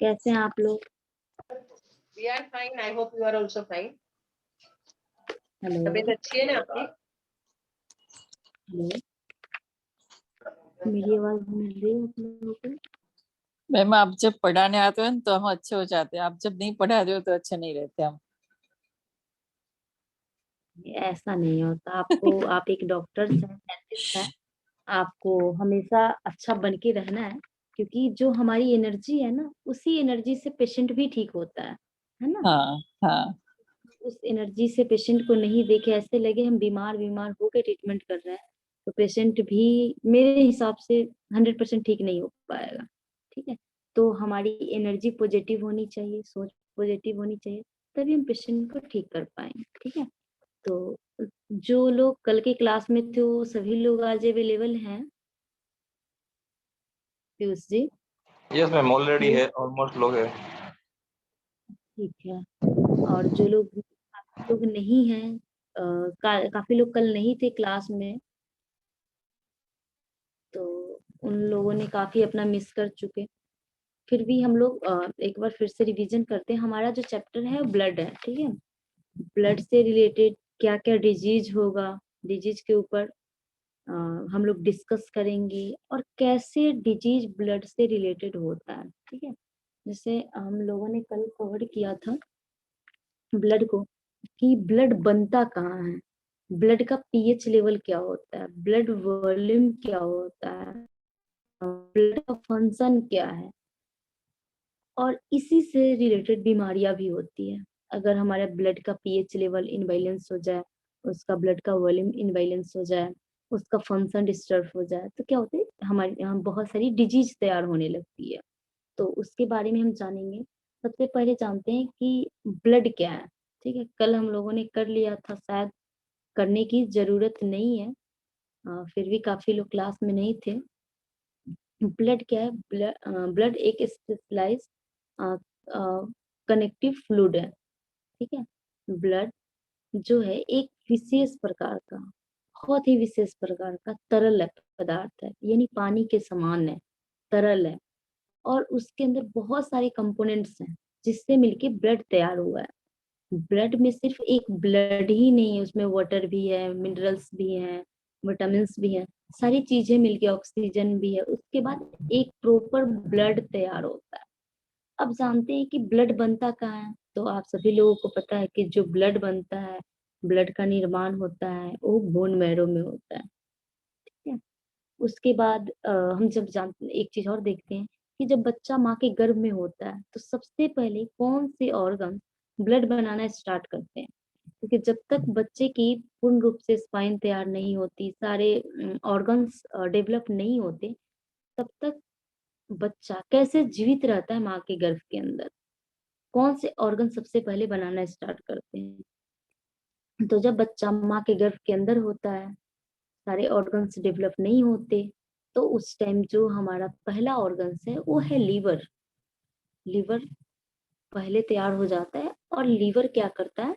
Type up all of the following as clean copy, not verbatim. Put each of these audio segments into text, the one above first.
कैसे हैं आप लोग? We are fine. I hope you are also fine. Hello तबीयत अच्छी है ना आपकी? हेलो, मेरी आवाज मिल रही है आप लोगों को? मैम आप जब पढ़ाने आते हो तो हम अच्छे हो जाते हैं, आप जब नहीं पढ़ाते हो तो अच्छे नहीं रहते हम। ऐसा नहीं होता। आपको आप एक डॉक्टर हैं, साइंटिस्ट हैं, आपको हमेशा अच्छा बन के रहना है, क्योंकि जो हमारी एनर्जी है ना, उसी एनर्जी से पेशेंट भी ठीक होता है ना? हाँ हाँ उस एनर्जी से पेशेंट को नहीं देखे ऐसे लगे हम बीमार बीमार होकर ट्रीटमेंट कर रहे हैं, तो पेशेंट भी मेरे हिसाब से 100% ठीक नहीं हो पाएगा। ठीक है, तो हमारी एनर्जी पॉजिटिव होनी चाहिए, सोच पॉजिटिव होनी चाहिए, तभी हम पेशेंट को ठीक कर पाएंगे। ठीक है, तो जो लोग कल के क्लास में थे वो सभी लोग आज अवेलेबल हैं? Piyush ji? Yes ma'am, already है, ऑलमोस्ट लोग है। ठीक है, और जो लोग नहीं हैं, काफी लोग कल नहीं थे क्लास में, तो उन लोगों ने काफी अपना मिस कर चुके। फिर भी हम लोग एक बार फिर से रिवीजन करते हैं। हमारा जो चैप्टर है ब्लड है। ठीक है, ब्लड से रिलेटेड क्या क्या डिजीज होगा, डिजीज के ऊपर हम लोग डिस्कस करेंगे, और कैसे डिजीज ब्लड से रिलेटेड होता है। ठीक है, जैसे हम लोगों ने कल कवर किया था ब्लड को, कि ब्लड बनता कहाँ है, ब्लड का पीएच लेवल क्या होता है, ब्लड वॉल्यूम क्या होता है, ब्लड का फंक्शन क्या है, और इसी से रिलेटेड बीमारियां भी होती है। अगर हमारे ब्लड का पीएच लेवल इनबैलेंस हो जाए, उसका ब्लड का वॉल्यूम इनबैलेंस हो जाए, उसका फंक्शन डिस्टर्ब हो जाए, तो क्या होता है, हमारे यहाँ बहुत सारी डिजीज तैयार होने लगती है। तो उसके बारे में हम जानेंगे। सबसे पहले जानते हैं कि ब्लड क्या है। ठीक है, कल हम लोगों ने कर लिया था, शायद करने की जरूरत नहीं है, फिर भी काफी लोग क्लास में नहीं थे। ब्लड क्या है? ब्लड एक स्पेशलाइज कनेक्टिव फ्लूइड है। ठीक है, ब्लड जो है एक विशेष प्रकार का, बहुत ही विशेष प्रकार का तरल पदार्थ है, यानी पानी के समान है, तरल है, और उसके अंदर बहुत सारे कंपोनेंट्स हैं जिससे मिलके ब्लड तैयार हुआ है। ब्लड में सिर्फ एक ब्लड ही नहीं है, उसमें वाटर भी है, मिनरल्स भी हैं, विटामिन भी हैं, सारी चीजें मिलके, ऑक्सीजन भी है, उसके बाद एक प्रॉपर ब्लड तैयार होता है। अब जानते हैं कि ब्लड बनता कहाँ है, तो आप सभी लोगों को पता है कि जो ब्लड बनता है, ब्लड का निर्माण होता है, वो बोन मैरो में होता है। ठीक है, उसके बाद हम जब जानते, एक चीज और देखते हैं कि जब बच्चा माँ के गर्भ में होता है, तो सबसे पहले कौन से ऑर्गन ब्लड बनाना स्टार्ट करते हैं, क्योंकि जब तक बच्चे की पूर्ण रूप से स्पाइन तैयार नहीं होती, सारे ऑर्गन्स डेवलप नहीं होते, तब तक बच्चा कैसे जीवित रहता है माँ के गर्भ के अंदर, कौन से ऑर्गन सबसे पहले बनाना स्टार्ट करते हैं? तो जब बच्चा माँ के गर्भ के अंदर होता है, सारे ऑर्गन्स डेवलप नहीं होते, तो उस टाइम जो हमारा पहला ऑर्गन्स है वो है लीवर। लीवर पहले तैयार हो जाता है, और लीवर क्या करता है,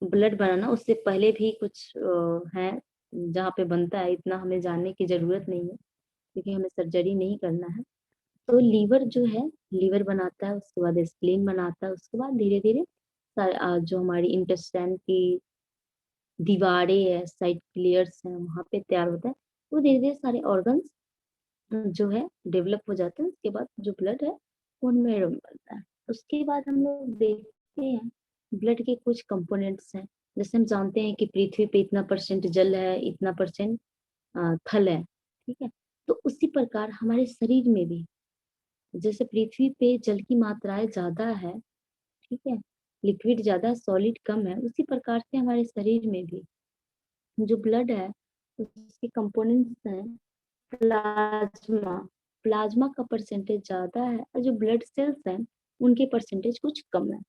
ब्लड बनाना उससे पहले भी कुछ है जहाँ पे बनता है, इतना हमें जानने की जरूरत नहीं है, क्योंकि हमें सर्जरी नहीं करना है। तो लीवर जो है, लीवर बनाता है, उसके बाद स्प्लीन बनाता है, उसके बाद धीरे धीरे जो हमारी इंटेस्टाइन की दीवारें है, साइड क्लियर्स हैं, वहां पे तैयार होता है। तो धीरे धीरे सारे ऑर्गन्स जो है डेवलप हो जाते हैं, उसके बाद जो ब्लड है वो उनमें बनता है। उसके बाद हम लोग देखते हैं ब्लड के कुछ कंपोनेंट्स हैं। जैसे हम जानते हैं कि पृथ्वी पे इतना परसेंट जल है, इतना परसेंट थल है। ठीक है, तो उसी प्रकार हमारे शरीर में भी, जैसे पृथ्वी पे जल की मात्राएं ज्यादा है, ठीक है, लिक्विड ज्यादा, सॉलिड कम है, उसी प्रकार से हमारे शरीर में भी जो ब्लड है उसके कंपोनेंट्स हैं प्लाज्मा। प्लाज्मा का परसेंटेज ज्यादा है, और जो ब्लड सेल्स हैं उनके परसेंटेज कुछ कम है।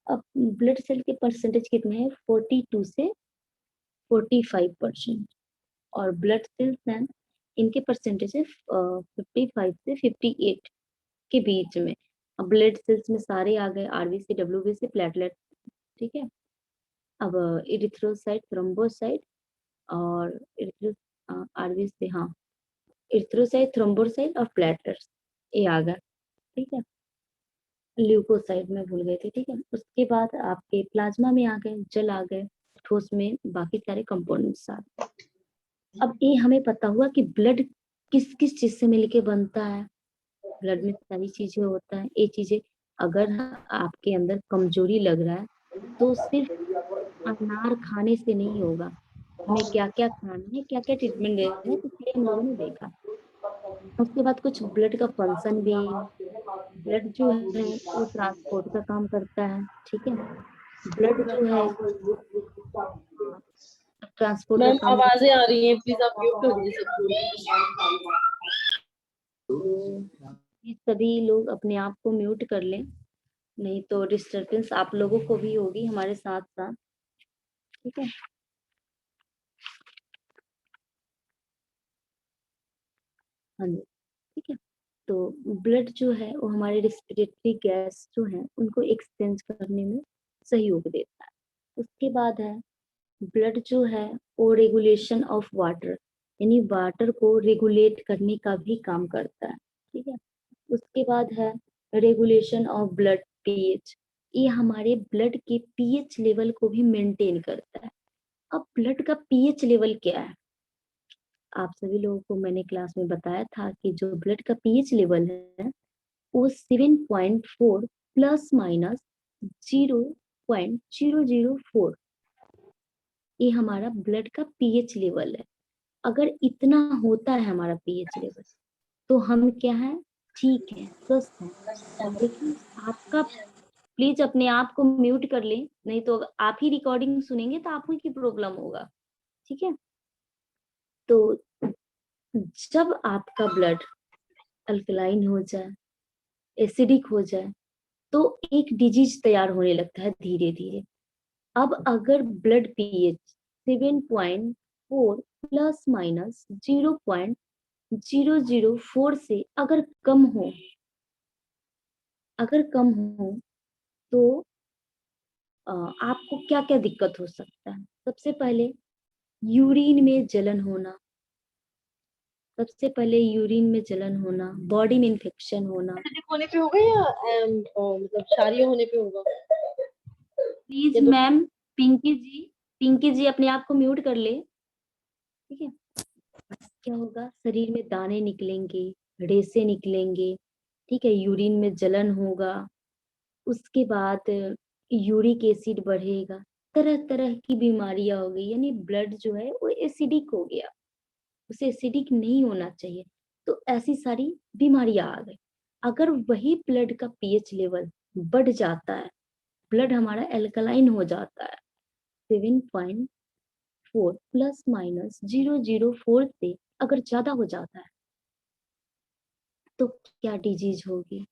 अब ब्लड सेल के परसेंटेज कितने हैं? 42 से 45%, और ब्लड सेल्स हैं इनके परसेंटेज है 55 से 58 के बीच में। अब ब्लड सेल्स में सारे आ गए, आरबीसी, डब्ल्यूबीसी, प्लेटलेट। ठीक है, अब इरिथ्रोसाइट, थ्रोम्बोसाइट, और आरबीसी, हाँ, इरिथ्रोसाइट, थ्रोम्बोसाइट और प्लेटलेट्स, ये आ गया। ठीक है, ल्यूकोसाइड में भूल गए थे, ठीक है। उसके बाद आपके प्लाज्मा में आ गए, जल आ गए, ठोस में बाकी सारे कंपोनेंट्स आ गए। अब ये हमें पता हुआ कि ब्लड किस किस चीज से मिलके बनता है। ब्लड में सारी चीजें होता है। ये चीजें अगर आपके अंदर कमजोरी लग रहा है तो सिर्फ अनार खाने से नहीं होगा, हमें क्या क्या खाना है, क्या क्या ट्रीटमेंट देना है, इसलिए हम लोगों ने देखा। उसके बाद कुछ ब्लड का फंक्शन भी, ब्लड जो है वो ट्रांसपोर्ट का काम करता है, ठीक है। ब्लड जो है ट्रांसपोर्ट का मैम काम करता आवाजें आ रही हैं, प्लीज आप म्यूट कर दीजिए। है। ये सभी लोग अपने आप को म्यूट कर लें, नहीं तो डिस्टरबेंस आप लोगों को भी होगी हमारे साथ साथ, ठीक है। हाँ जी, ठीक है। तो ब्लड जो है वो हमारे रेस्पिरेटरी गैस जो है उनको एक्सचेंज करने में सहयोग देता है। उसके बाद है ब्लड जो है वो रेगुलेशन ऑफ वाटर, यानी वाटर को रेगुलेट करने का भी काम करता है, ठीक है। उसके बाद है रेगुलेशन ऑफ ब्लड पीएच, ये हमारे ब्लड के पीएच लेवल को भी मेंटेन करता है। अब ब्लड का पीएच लेवल क्या है, आप सभी लोगों को मैंने क्लास में बताया था कि जो ब्लड का पीएच लेवल है वो 7.4 प्लस माइनस 0.004, ये हमारा ब्लड का पीएच लेवल है। अगर इतना होता है हमारा पीएच लेवल तो हम क्या है, ठीक है, स्वस्थ हैं। लेकिन आपका प्लीज अपने आप को म्यूट कर ले, नहीं तो आप ही रिकॉर्डिंग सुनेंगे तो आपको की प्रॉब्लम होगा, ठीक है। तो जब आपका ब्लड अल्कलाइन हो जाए, एसिडिक हो जाए, तो एक डिजीज तैयार होने लगता है धीरे धीरे। अब अगर ब्लड पीएच 7.4 प्लस माइनस 0.004 से अगर कम हो, तो आपको क्या क्या दिक्कत हो सकता है। सबसे पहले यूरिन में जलन होना, बॉडी में इन्फेक्शन होना। एसिडिक होने पे होगा या मतलब क्षारीय होने पे होगा? प्लीज ये दो मैम, पिंकी जी अपने आप को म्यूट कर ले, ठीक है। क्या होगा, शरीर में दाने निकलेंगे, रेसे निकलेंगे, ठीक है, यूरिन में जलन होगा। उसके बाद यूरिक एसिड बढ़ेगा, तरह तरह की बीमारियां हो गई, यानी ब्लड जो है वो एसिडिक हो गया, उसे एसिडिक नहीं होना चाहिए, तो ऐसी सारी बीमारियां आ गई। अगर वही ब्लड का पीएच लेवल बढ़ जाता है, ब्लड हमारा एल्कलाइन हो जाता है, 7.4 प्लस माइनस 0.004 से अगर ज्यादा हो जाता है तो क्या डिजीज होगी,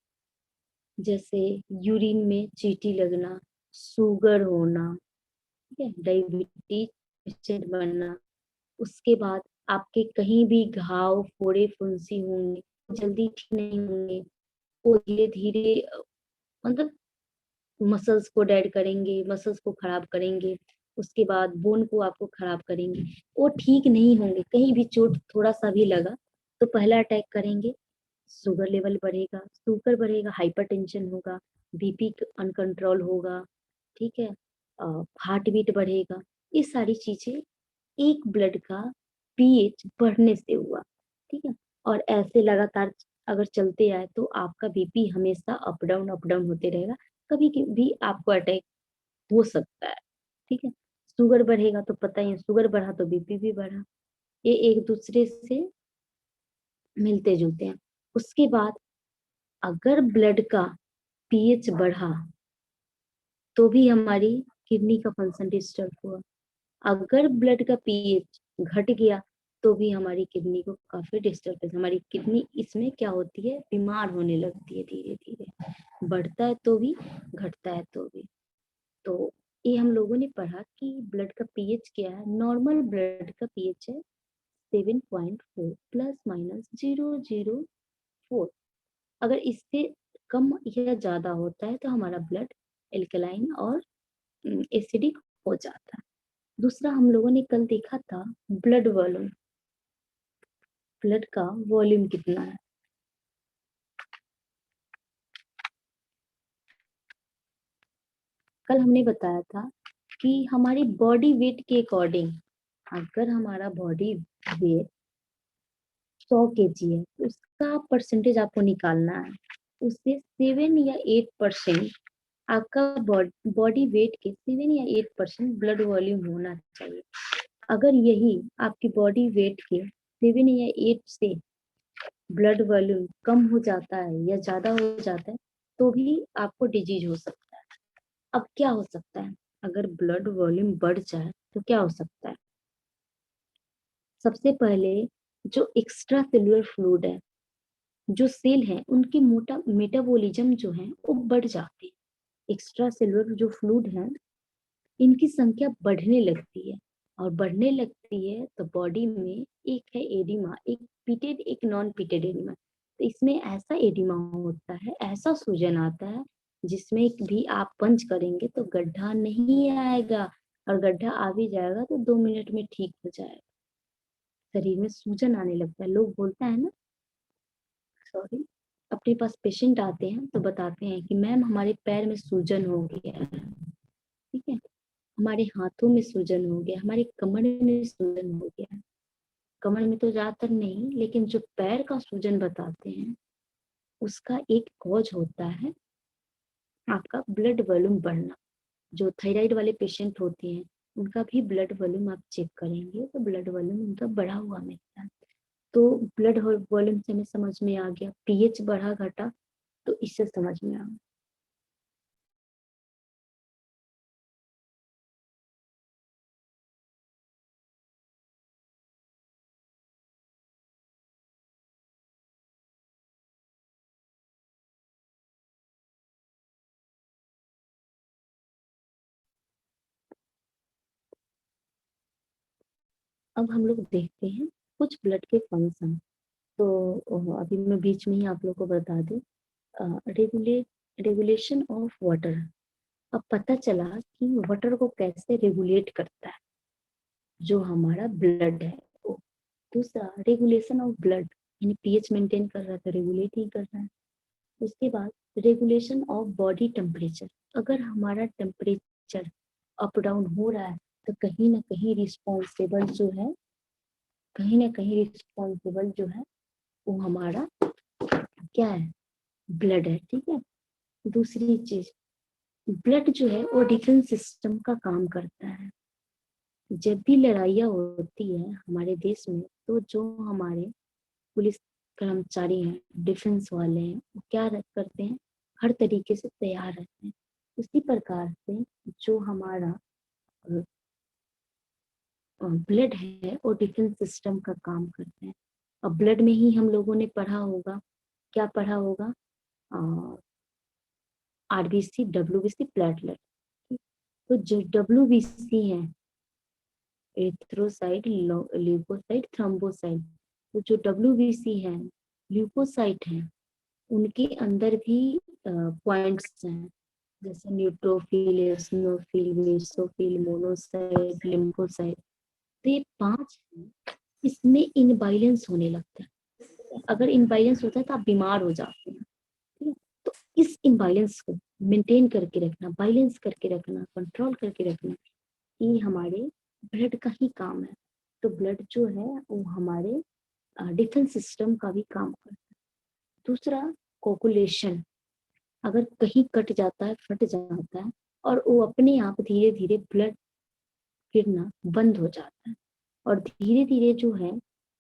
जैसे यूरिन में चींटी लगना, शुगर होना, ठीक है, डायबिटीज पेशेंट बनना। उसके बाद आपके कहीं भी घाव, फोड़े, फुंसी होंगे, जल्दी ठीक नहीं होंगे, वो धीरे धीरे मतलब मसल्स को डेड करेंगे, मसल्स को खराब करेंगे। उसके बाद बोन को आपको खराब करेंगे, वो ठीक नहीं होंगे। कहीं भी चोट थोड़ा सा भी लगा तो पहला अटैक करेंगे, शुगर लेवल बढ़ेगा, हाइपरटेंशन होगा, बीपी अनकंट्रोल होगा, ठीक है, हार्ट बीट बढ़ेगा। ये सारी चीजें एक ब्लड का पीएच बढ़ने से हुआ, ठीक है। और ऐसे लगातार अगर चलते आए तो आपका बीपी हमेशा अप डाउन होते रहेगा, कभी भी आपको अटैक हो सकता है, ठीक है। शुगर बढ़ेगा तो पता ही है, शुगर बढ़ा तो बीपी भी बढ़ा, ये एक दूसरे से मिलते जुलते हैं। उसके बाद अगर ब्लड का पीएच बढ़ा तो भी हमारी किडनी का फंक्शन डिस्टर्ब हुआ। अगर ब्लड का पीएच घट गया तो भी हमारी किडनी को काफी डिस्टर्बेंस, हमारी किडनी इसमें क्या होती है, बीमार होने लगती है धीरे धीरे, बढ़ता है तो भी, घटता है तो भी। तो ये हम लोगों ने पढ़ा कि ब्लड का पीएच क्या है। नॉर्मल ब्लड का पीएच है 7.4 प्लस माइनस 0.004। अगर इससे कम या ज्यादा होता है तो हमारा ब्लड एल्कलाइन और एसिडिक हो जाता है। दूसरा हम लोगों ने कल देखा था ब्लड वॉल्यूम, ब्लड का वॉल्यूम कितना है। कल हमने बताया था कि हमारी बॉडी वेट के अकॉर्डिंग, अगर हमारा बॉडी वेट 100 kg है तो उसका परसेंटेज आपको निकालना है। उससे 7 या 8% आपका बॉडी वेट के 7 या 8% ब्लड वॉल्यूम होना चाहिए। अगर यही आपकी बॉडी वेट के 7 या 8 से ब्लड वॉल्यूम कम हो जाता है या ज्यादा हो जाता है तो भी आपको डिजीज हो सकता है। अब क्या हो सकता है? अगर ब्लड वॉल्यूम बढ़ जाए तो क्या हो सकता है? सबसे पहले जो एक्स्ट्रा सेलुलर फ्लूइड है, जो सेल है, उनकी मेटाबॉलिज्म जो है वो बढ़ जाती है। एक्स्ट्रा सेलुलर जो फ्लूइड है इनकी संख्या बढ़ने लगती है, और बढ़ने लगती है तो बॉडी में एक है एडिमा, एक पिटेड एक नॉन पिटेड एडिमा। तो इसमें ऐसा एडिमा होता है, ऐसा सूजन आता है जिसमें भी आप पंच करेंगे तो गड्ढा नहीं आएगा, और गड्ढा आ भी जाएगा तो 2 मिनट में ठीक हो जाएगा। शरीर में सूजन आने लगता है। लोग बोलता है ना, सॉरी, अपने पास पेशेंट आते हैं तो बताते हैं कि मैम हमारे पैर में सूजन हो गया है, ठीक है, हमारे हाथों में सूजन हो गया, हमारे कमर में सूजन हो गया। कमर में तो ज्यादातर नहीं, लेकिन जो पैर का सूजन बताते हैं उसका एक कॉज होता है आपका ब्लड वॉल्यूम बढ़ना। जो थायराइड वाले पेशेंट होते हैं उनका भी ब्लड वॉल्यूम आप चेक करेंगे तो ब्लड वॉल्यूम उनका बढ़ा हुआ मिलता है। तो ब्लड वॉल्यूम से हमें समझ में आ गया, पीएच बढ़ा घटा तो इससे समझ में आ गया। अब हम लोग देखते हैं कुछ ब्लड के फंक्शन। तो अभी मैं बीच में ही आप लोग को बता दूं, रेगुलेशन ऑफ वाटर। अब पता चला कि वाटर को कैसे रेगुलेट करता है जो हमारा ब्लड है वो। दूसरा रेगुलेशन ऑफ ब्लड, यानी पीएच मेंटेन कर रहा है तो रेगुलेट ही कर रहा है। उसके बाद रेगुलेशन ऑफ बॉडी टेम्परेचर, अगर हमारा टेम्परेचर अप डाउन हो रहा है तो कहीं ना कहीं रिस्पॉन्सिबल जो है, कहीं ना कहीं रिस्पॉन्सिबल जो है वो हमारा क्या है? ब्लड है, ठीक है। दूसरी चीज, ब्लड जो है वो डिफेंस सिस्टम का काम करता है। जब भी लड़ाइयाँ होती है हमारे देश में तो जो हमारे पुलिस कर्मचारी हैं, डिफेंस वाले हैं, वो क्या करते हैं? हर तरीके से तैयार रहते हैं। उसी प्रकार से जो हमारा ब्लड है वो डिफेंस सिस्टम का काम करते हैं। अब ब्लड में ही हम लोगों ने पढ़ा होगा, क्या पढ़ा होगा? RBC, WBC, platelet. तो जो डब्ल्यूबीसी है, एरिथ्रोसाइट, ल्यूकोसाइट, थ्रोम्बोसाइट, तो जो डब्ल्यूबीसी है, ल्यूकोसाइट है, उनके अंदर भी पॉइंट्स हैं, जैसे neutrophil, eosinophil, basophil, monocyte, lymphocyte. तो ये 5 हैं, इसमें इनबैलेंस होने लगता है। अगर इनबैलेंस होता है तो आप बीमार हो जाते हैं, ठीक है। तो इस इनबैलेंस को मेंटेन करके रखना, बैलेंस करके रखना, कंट्रोल करके रखना, ये हमारे ब्लड का ही काम है। तो ब्लड जो है वो हमारे डिफेंस सिस्टम का भी काम करता है। दूसरा, कोगुलेशन, अगर कहीं कट जाता है, फट जाता है, और वो अपने आप धीरे धीरे ब्लड गिरना बंद हो जाता है, और धीरे धीरे जो है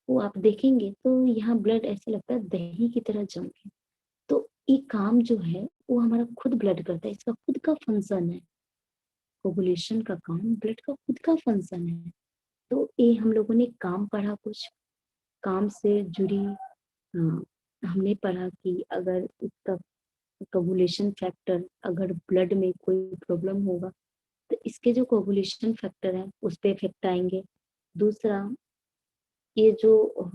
वो आप देखेंगे तो यहाँ ब्लड ऐसे लगता है दही की तरह जम के। तो ये काम जो है वो हमारा खुद ब्लड करता है, इसका खुद का फंक्शन है। कोगुलेशन का काम ब्लड का खुद का फंक्शन है। तो ये हम लोगों ने काम पढ़ा, कुछ काम से जुड़ी हमने पढ़ा कि अगर इसका कोगुलेशन फैक्टर, अगर ब्लड में कोई प्रॉब्लम होगा तो इसके जो कोगुलेशन फैक्टर है उस पे इफेक्ट आएंगे। दूसरा, ये जो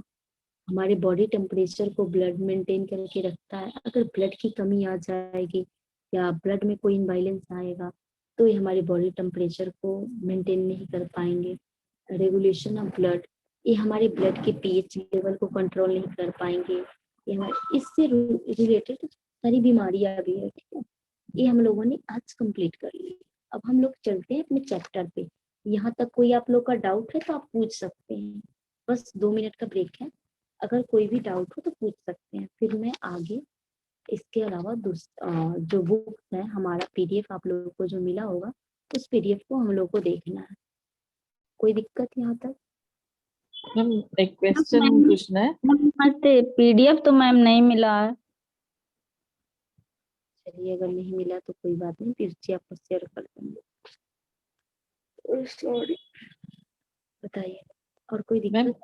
हमारे बॉडी टेम्परेचर को ब्लड मेंटेन करके रखता है, अगर ब्लड की कमी आ जाएगी या ब्लड में कोई इम्बैलेंस आएगा तो ये हमारे बॉडी टेम्परेचर को मेंटेन नहीं कर पाएंगे। रेगुलेशन ऑफ ब्लड, ये हमारे ब्लड के पीएच लेवल को कंट्रोल नहीं कर पाएंगे। ये हमारे इससे रिलेटेड सारी बीमारियां भी है, ठीक है। ये हम लोगों ने आज कंप्लीट कर ली। अब हम लोग चलते हैं अपने चैप्टर पे। यहाँ तक कोई आप लोग का डाउट है तो आप पूछ सकते हैं, बस 2 मिनट का ब्रेक है, अगर कोई भी डाउट हो तो पूछ सकते हैं, फिर मैं आगे इसके अलावा जो बुक है हमारा पीडीएफ आप लोगों को जो मिला होगा उस पीडीएफ को हम लोग को देखना है। कोई दिक्कत यहाँ तक? मैम एक क्वेश्चन मैम पूछना है। नमस्ते, पीडीएफ तो मैम नहीं मिला है। चलिए अगर नहीं मिला तो कोई बात नहीं, फिर से आपको शेयर कर देंगे। सॉरी, बताइए और कोई मैम दिक्कत?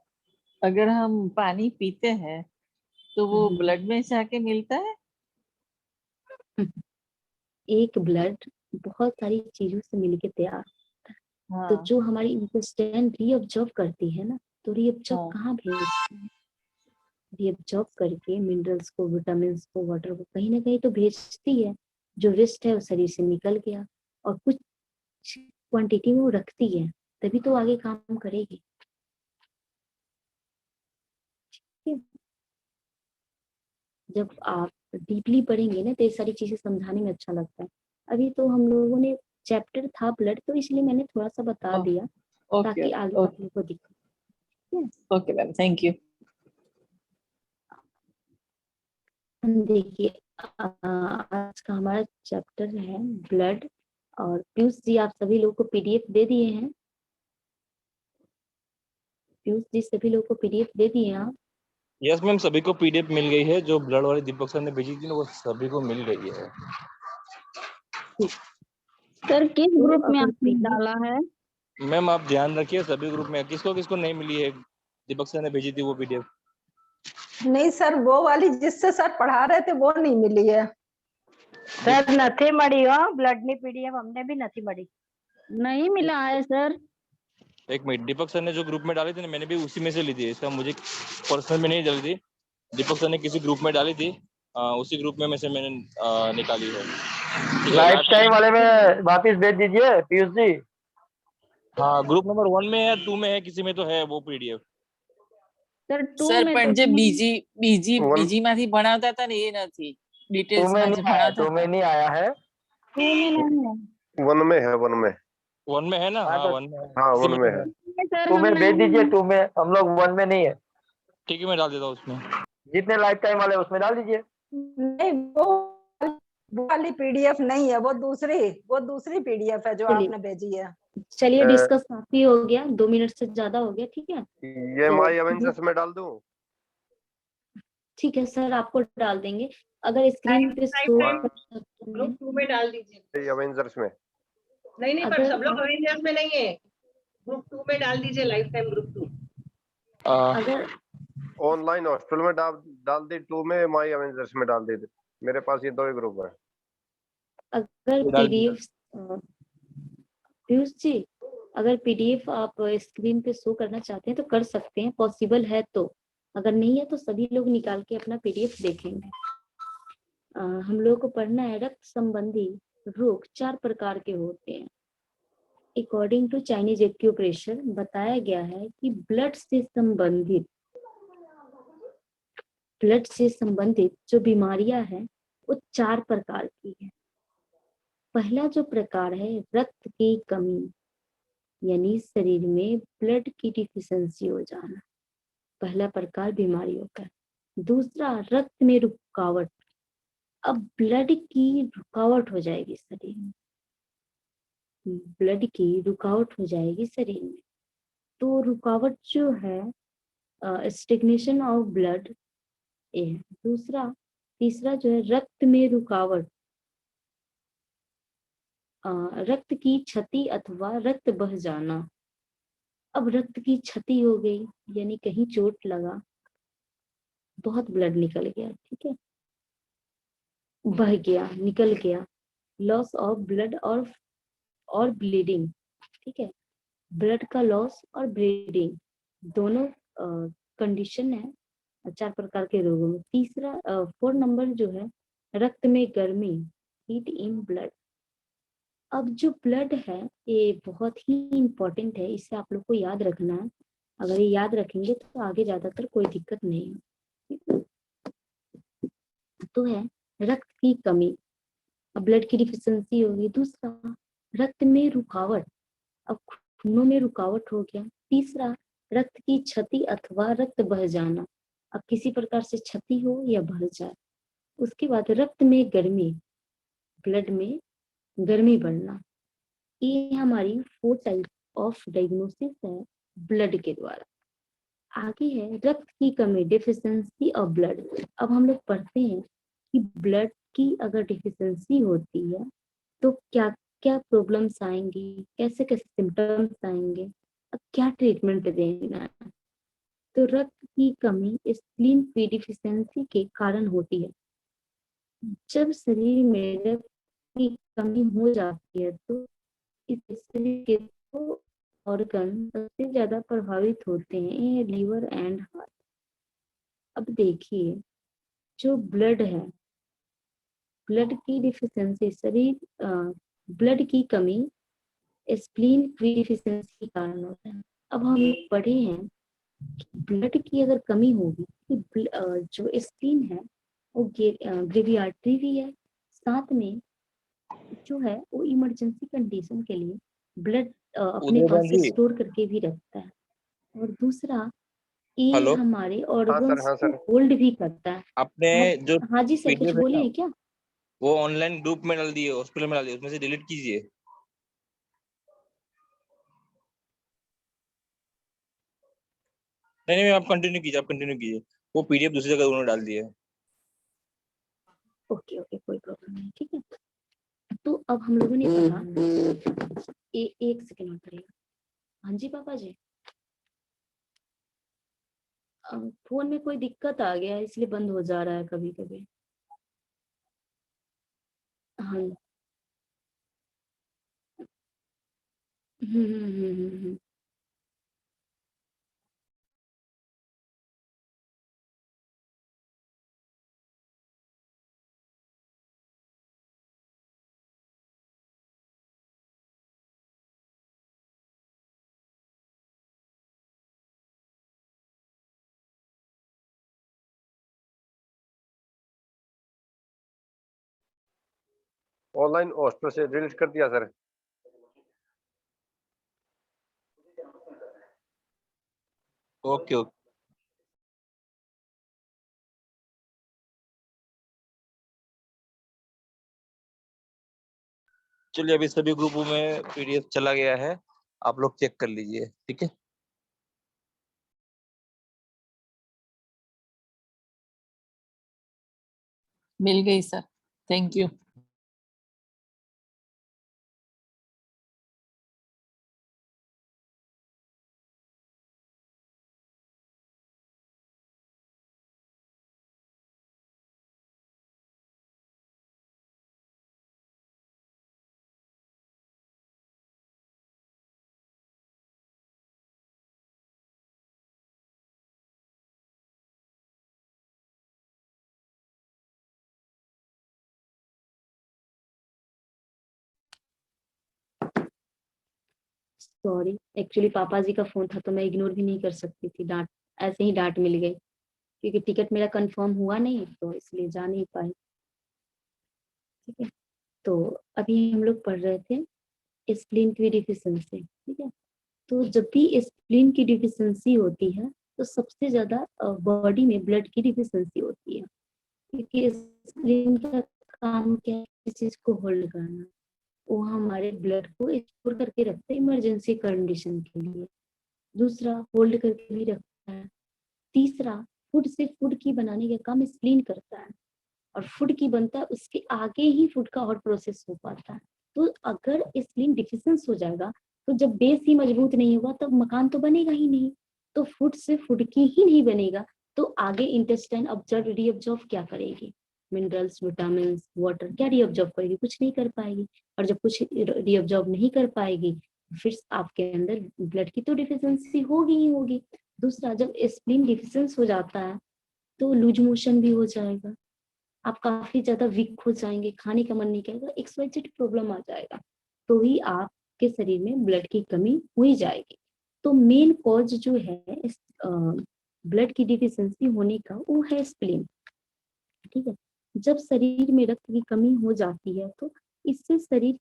अगर हम पानी पीते हैं तो वो हम्म। ब्लड में जाके मिलता है? एक ब्लड बहुत सारी चीजों से मिलके तैयार, तो हाँ जो हमारी इंटेस्टाइन रीअब्जॉर्ब करती है ना, तो रीअब्जॉर्ब हाँ कहाँ भेजती है? रीअब्जॉर्ब करके मिनरल्स को, विटामिन को, वाटर को कहीं ना कहीं तो भेजती है, जो वेस्ट है वो शरीर से निकल गया और कुछ क्वांटिटी में वो रखती है, तभी तो आगे काम करेगी। ठीक है? जब आप डीपली पढ़ेंगे ना तो ये सारी चीजें समझाने में अच्छा लगता है। अभी तो हम लोगों ने चैप्टर था ब्लड, तो इसलिए मैंने थोड़ा सा बता दिया ओके ताकि आगे आप लोग को दिक्कत। Okay ma'am, thank you. देखिए आज का हमारा चैप्टर है ब्लड, और पीयूष जी आप सभी लोगों को पीडीएफ दे दिए हैं? पीयूष जी सभी लोगों को पीडीएफ दे दिए हैं आप? यस मैम, सभी को पीडीएफ मिल गई है। जो ब्लड वाली दीपक सर ने भेजी थी ना, वो सभी को मिल गई है। सर किस तो ग्रुप में अगर आपने PDF डाला है? मैम आप ध्यान रखिए, सभी ग्रुप में किसको किसको नहीं मिली है, दीपक सर ने भेजी थी वो पीडीएफ। नहीं सर, वो वाली जिससे सर पढ़ा रहे थे वो नहीं मिली है। सर નથી મળી હો, બ્લડની પીડીએફ અમને બી નથી મળી। नहीं मिला है सर। एक मिनट, दीपक सर ने जो ग्रुप में डाली थी ना, मैंने भी उसी में से ली थी। इसका मुझे पर्सनल में नहीं डाली थी, दीपक सर ने किसी ग्रुप में डाली थी, उसी ग्रुप में से मैंने निकाली है। लाइफ टाइम वाले में वापस भेज दीजिए पीयूष जी। हाँ, ग्रुप नंबर 1 में है, 2 में है, किसी में तो है वो पीडीएफ। सर 2 સર में પણ तो જે नहीं। બીજી બીજી One- બીજી માંથી ભણાવતા હતા ને એ નથી, ડિટેલ્સ तुम्हें માં જે नहीं आया, ભણાવતા तुम्हें હતા। नहीं आया है। 2 में नहीं है। वन में है, वन में। 1 में है ना? हाँ, हाँ, तो 1 में है, हाँ, किसी 1 में में तो है। है। सर तुम्हें हम भेज नहीं दीजिए, तुम्हें हम लोग 1 में नहीं है। ठीक है, मैं डाल देता हूँ उसमें। जितने लाइफ टाइम वाले उसमें डाल दीजिए। नहीं, वो वाली पीडीएफ नहीं है, वो दूसरी पीडीएफ है जो चलिए। आपने भेजी है। चलिए अ, डिस्कस काफी हो गया, 2 मिनट से ज्यादा हो गया, ठीक है? ये तो माई एवेंजर्स में डाल दूं? ठीक है सर, आपको डाल देंगे। अगर स्क्रीन पे शो ग्रुप 2 में डाल दीजिए। एवेंजर्स में। नहीं पर अगर सब लोग अवेंजर्स में नहीं है, ग्रुप 2 में डाल दीजिए, लाइफ टाइम ग्रुप 2। अगर ऑनलाइन हॉस्टल में डाल दी, 2 में माई एवेंजर्स में डाल दी। मेरे पास ये 2 ही ग्रुप है। अगर ये डाल दिया। पीडीएफ पीयूष जी, अगर पीडीएफ आप स्क्रीन पे शो करना चाहते हैं तो कर सकते हैं, पॉसिबल है तो। अगर नहीं है तो सभी लोग निकाल के अपना पीडीएफ देखेंगे। हम लोगों को पढ़ना है रक्त संबंधी रोग 4 प्रकार के होते हैं। अकॉर्डिंग टू चाइनीज एक्यूप्रेशर बताया गया है कि ब्लड से संबंधित जो बीमारियां हैं वो 4 प्रकार की है। पहला जो प्रकार है रक्त की कमी, यानी शरीर में ब्लड की डिफिशियंसी हो जाना, पहला प्रकार बीमारियों का। दूसरा रक्त में रुकावट, अब ब्लड की रुकावट हो जाएगी शरीर में, ब्लड की रुकावट हो जाएगी शरीर में, तो रुकावट जो है स्टेग्नेशन ऑफ ब्लड ये है। तीसरा जो है रक्त में रुकावट, रक्त की क्षति अथवा रक्त बह जाना। अब रक्त की क्षति हो गई, यानी कहीं चोट लगा, बहुत ब्लड निकल गया, ठीक है, बह गया, निकल गया, लॉस ऑफ ब्लड और ब्लीडिंग, ठीक है, ब्लड का लॉस और ब्लीडिंग दोनों कंडीशन है 4 प्रकार के रोगों में। तीसरा 4 नंबर जो है रक्त में गर्मी, हीट इन ब्लड। अब जो ब्लड है ये बहुत ही इम्पोर्टेंट है, इसे आप लोग को याद रखना है। अगर ये याद रखेंगे तो आगे ज्यादातर कोई दिक्कत नहीं है। तो है रक्त की कमी, अब ब्लड की डिफिशियंसी होगी। दूसरा रक्त में रुकावट, अब खूनों में रुकावट हो गया। तीसरा, रक्त की क्षति अथवा रक्त बह जाना, अब किसी प्रकार से क्षति हो या बह जाए। उसके बाद रक्त में गर्मी, ब्लड में गर्मी बढ़ना। ये हमारी 4 टाइप ऑफ डायग्नोसिस है ब्लड के द्वारा। आगे है रक्त की कमी, डिफिशियंसी ऑफ ब्लड। अब हम लोग पढ़ते हैं कि ब्लड की अगर डिफिशियंसी होती है तो क्या क्या प्रॉब्लम्स आएंगी, कैसे कैसे सिम्टम्स आएंगे, अब क्या ट्रीटमेंट देना है। तो रक्त की कमी स्प्लीन की डिफिशियंसी के कारण होती है। जब शरीर में रक्त की कमी हो जाती है तो इस शरीर के दो ऑर्गन सबसे ज्यादा प्रभावित होते हैं, लीवर एंड हार्ट। अब देखिए, जो ब्लड है, ब्लड की डिफिशियंसी, शरीर ब्लड की कमी स्प्लीन की डिफिशियंसी के कारण होता है। अब हम लोग पढ़े हैं कि ब्लड की अगर कमी होगी कि जो स्प्लीन है वो ग्रेवी आर्टरी भी है, साथ में जो है वो इमरजेंसी कंडीशन के लिए ब्लड अपने उदय पास जी, स्टोर करके भी रखता है। और दूसरा, ये हेलो, हमारे हाँ सर, ऑर्गन्स हाँ को सर। होल्ड भी करता है। आपने जो हाँ जी सर, कुछ पीडीएफ है बोले ना, हैं क्या? वो ऑनलाइन ग्रुप में डाल दिए, हॉस्पिटल में डाल दिए, उसमें से डिलीट कीजिए। नहीं नहीं, आप कंटिन्यू कीजिए, आप कंटिन्यू कीजिए। वो पीडीएफ दूसरी जगह उन्होंने डाल दिया है। ओके ओके, कोई प्रॉब्लम नहीं, ठीक है। तो अब हम लोगों ने पढ़ा, एक सेकेंड में पढ़ेगा। हाँ जी पापा जी, फोन में कोई दिक्कत आ गया है इसलिए बंद हो जा रहा है कभी कभी। हाँ। हम्म। ऑनलाइन हॉस्टल से डिलीट कर दिया सर। Okay okay. चलिए, अभी सभी ग्रुपों में पीडीएफ चला गया है, आप लोग चेक कर लीजिए, ठीक है। मिल गई sir, thank you. Sorry, actually पापा जी का फोन था तो मैं इग्नोर भी नहीं कर सकती थी, डांट ऐसे ही डांट मिल गई क्योंकि टिकट मेरा कंफर्म हुआ नहीं तो इसलिए जा नहीं पाई। ठीक है, तो अभी हम लोग पढ़ रहे थे स्प्लीन की डिफिशियंसी। ठीक है, तो जब भी स्प्लीन की डिफिशियंसी होती है तो सबसे ज्यादा बॉडी में ब्लड की डिफिशियंसी होती है, क्योंकि स्प्लीन का काम क्या है, इस चीज को होल्ड करना। वो हमारे ब्लड को स्टोर करके रखता है इमरजेंसी कंडीशन के लिए। दूसरा, होल्ड करके भी रखता है। तीसरा, फूड से फूड की बनाने का काम स्प्लीन करता है, और फूड की बनता है उसके आगे ही फूड का और प्रोसेस हो पाता है। तो अगर स्प्लीन डिफिशियंस हो जाएगा तो जब बेस ही मजबूत नहीं होगा तब मकान तो बनेगा ही नहीं। तो फूड से फूड की ही नहीं बनेगा तो आगे इंटेस्टाइन ऑब्जर्व रीअब्जॉर्व क्या करेगी, मिनरल्स, विटामिन, वाटर, क्या रीअब्जॉर्व करेगी? कुछ नहीं कर पाएगी। और जब कुछ रीअब्जॉर्व नहीं कर पाएगी फिर आपके अंदर ब्लड की तो डिफिशियंसी होगी ही होगी। दूसरा, जब स्प्लीन डिफिशियंस हो जाता है तो लूज मोशन भी हो जाएगा, आप काफी ज्यादा वीक हो जाएंगे, खाने का मन नहीं करेगा, एक्सवाइजेड प्रॉब्लम आ जाएगा, तो ही आपके शरीर में ब्लड की कमी हो ही जाएगी। तो मेन कॉज जो है इस ब्लड की डिफिशियंसी होने का वो है स्प्लीन। ठीक है, जब शरीर में रक्त की कमी हो जाती है तो इससे शरीर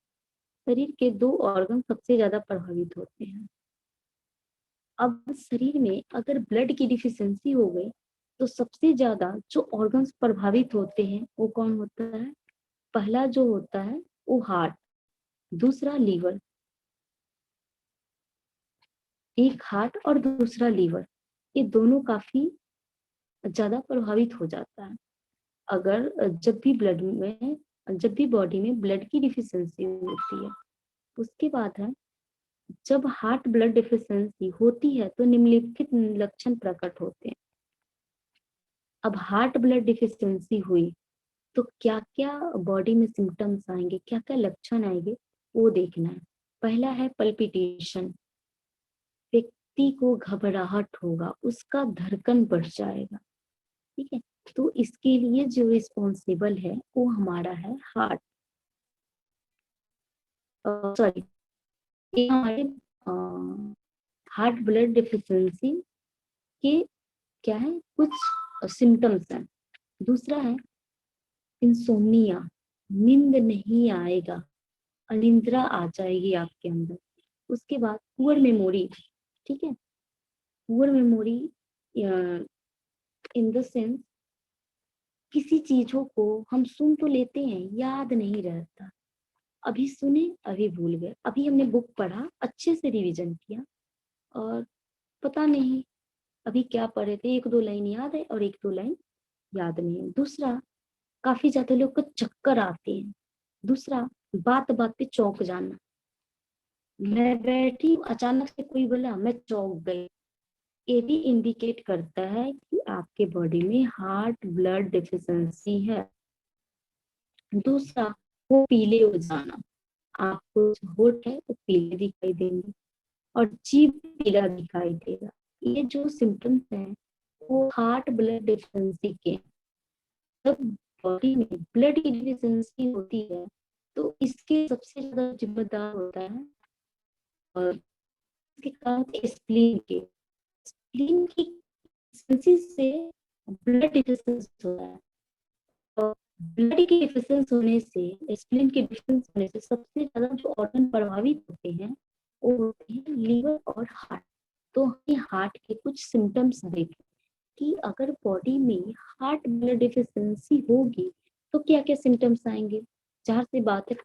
शरीर के 2 ऑर्गन सबसे ज्यादा प्रभावित होते हैं। अब शरीर में अगर ब्लड की डिफिशियंसी हो गई तो सबसे ज्यादा जो ऑर्गन्स प्रभावित होते हैं वो कौन होता है? पहला जो होता है वो हार्ट, दूसरा लीवर। एक हार्ट और दूसरा लीवर, ये दोनों काफी ज्यादा प्रभावित हो जाता है। अगर जब भी बॉडी में ब्लड की डिफिशियंसी होती है। उसके बाद है, जब हार्ट ब्लड डिफिशियंसी होती है तो निम्नलिखित लक्षण प्रकट होते हैं। अब हार्ट ब्लड डिफिशियंसी हुई तो क्या क्या बॉडी में सिम्टम्स आएंगे, क्या क्या लक्षण आएंगे, वो देखना है। पहला है पल्पिटेशन, व्यक्ति को घबराहट होगा, उसका धड़कन बढ़ जाएगा। ठीक है, तो इसके लिए जो रिस्पॉन्सिबल है वो हमारा है हार्ट, सॉरी ये हमारे हार्ट ब्लड डिफिशियंसी के क्या है, कुछ सिम्टम्स हैं। दूसरा है इंसोम्निया, नींद नहीं आएगा, अनिद्रा आ जाएगी आपके अंदर। उसके बाद पुअर मेमोरी, ठीक है, poor memory in the sense किसी चीजों को हम सुन तो लेते हैं, याद नहीं रहता। अभी सुने अभी भूल गए, अभी हमने बुक पढ़ा, अच्छे से रिवीजन किया और पता नहीं अभी क्या पढ़े थे, 1-2 लाइन याद है और 1-2 लाइन याद नहीं है। दूसरा, काफी ज्यादा लोग को चक्कर आते हैं। दूसरा, बात बात पे चौंक जाना, मैं बैठी अचानक से कोई बोला मैं चौंक गई, ये भी इंडिकेट करता है कि आपके बॉडी में हार्ट ब्लड डिफिशियंसी है। दूसरा, वो पीले हो जाना, आपको जो होठ है वो पीले दिखाई देंगे और जीभ पीला दिखाई देगा। ये जो सिम्टम्स हैं वो हार्ट ब्लड डिफिशियंसी के। जब बॉडी में ब्लड की डिफिशियंसी होती है तो इसके सबसे ज्यादा जिम्मेदार होता है और इसके कारण स्प्लीन के, स्प्लीन की डिफिशियंसी से ब्लड डिफिशियंसी होता है और ब्लड की डिफिशियंसी होने से, स्प्लीन की डिफिशियंसी होने से सबसे ज्यादा जो ऑर्गन प्रभावित होते हैं वो होते हैं लीवर और हार्ट। तो हमें हार्ट के कुछ सिम्टम्स देखें कि अगर बॉडी में हार्ट ब्लड डिफिशियंसी होगी तो क्या क्या सिम्टम्स आएंगे। जहाँ से बात है,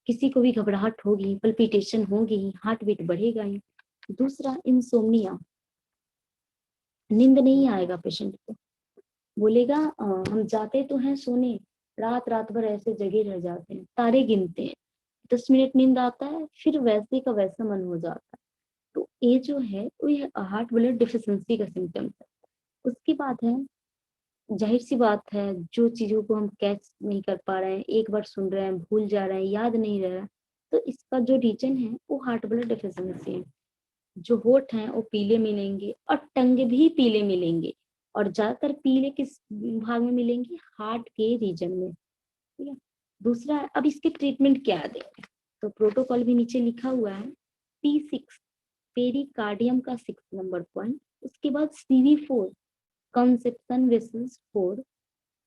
किसी को भी घबराहट होगी, पल्पिटेशन होगी, हार्ट बीट बढ़ेगा ही। दूसरा, इंसोम्निया, नींद नहीं आएगा पेशेंट को, बोलेगा हम जाते तो हैं सोने, रात रात भर ऐसे जगे रह जाते हैं, तारे गिनते हैं, 10 मिनट नींद आता है फिर वैसे का वैसा मन हो जाता है। तो ये जो है वो ये हार्ट ब्लड डिफिशियंसी का सिम्टम है। उसके बाद है, जाहिर सी बात है, जो चीजों को हम कैच नहीं कर पा रहे हैं, एक बार सुन रहे हैं भूल जा रहे हैं, याद नहीं रह रहा, तो इसका जो रीजन है वो हार्ट ब्लड डिफिशियंसी है। जो होठ हैं वो पीले मिलेंगे और टंग भी पीले मिलेंगे और ज्यादातर पीले किस भाग में मिलेंगे? हार्ट के रीजन में। ठीक है, दूसरा, अब इसके ट्रीटमेंट क्या दें, तो प्रोटोकॉल भी नीचे लिखा हुआ है। P6 पेरिकार्डियम का 6 नंबर पॉइंट, उसके बाद CV4 कॉन्सेप्शन वेसल्स 4,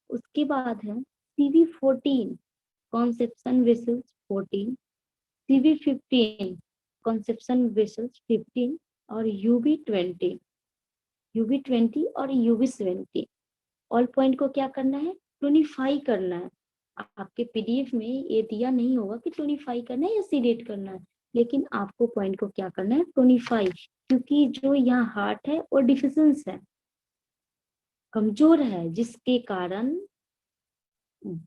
उसके बाद है CV14 conception vessels 14, CV15 conception vessels 15 और UB20 और UB70 ऑल पॉइंट को क्या करना है? टोनिफाई करना है। आपके पीडीएफ में ये दिया नहीं होगा कि टोनिफाई करना है या सीडेट करना है, लेकिन आपको पॉइंट को क्या करना है? टोनिफाई, क्योंकि जो यहाँ हार्ट है वो डिफिशियंस है, कमजोर है, जिसके कारण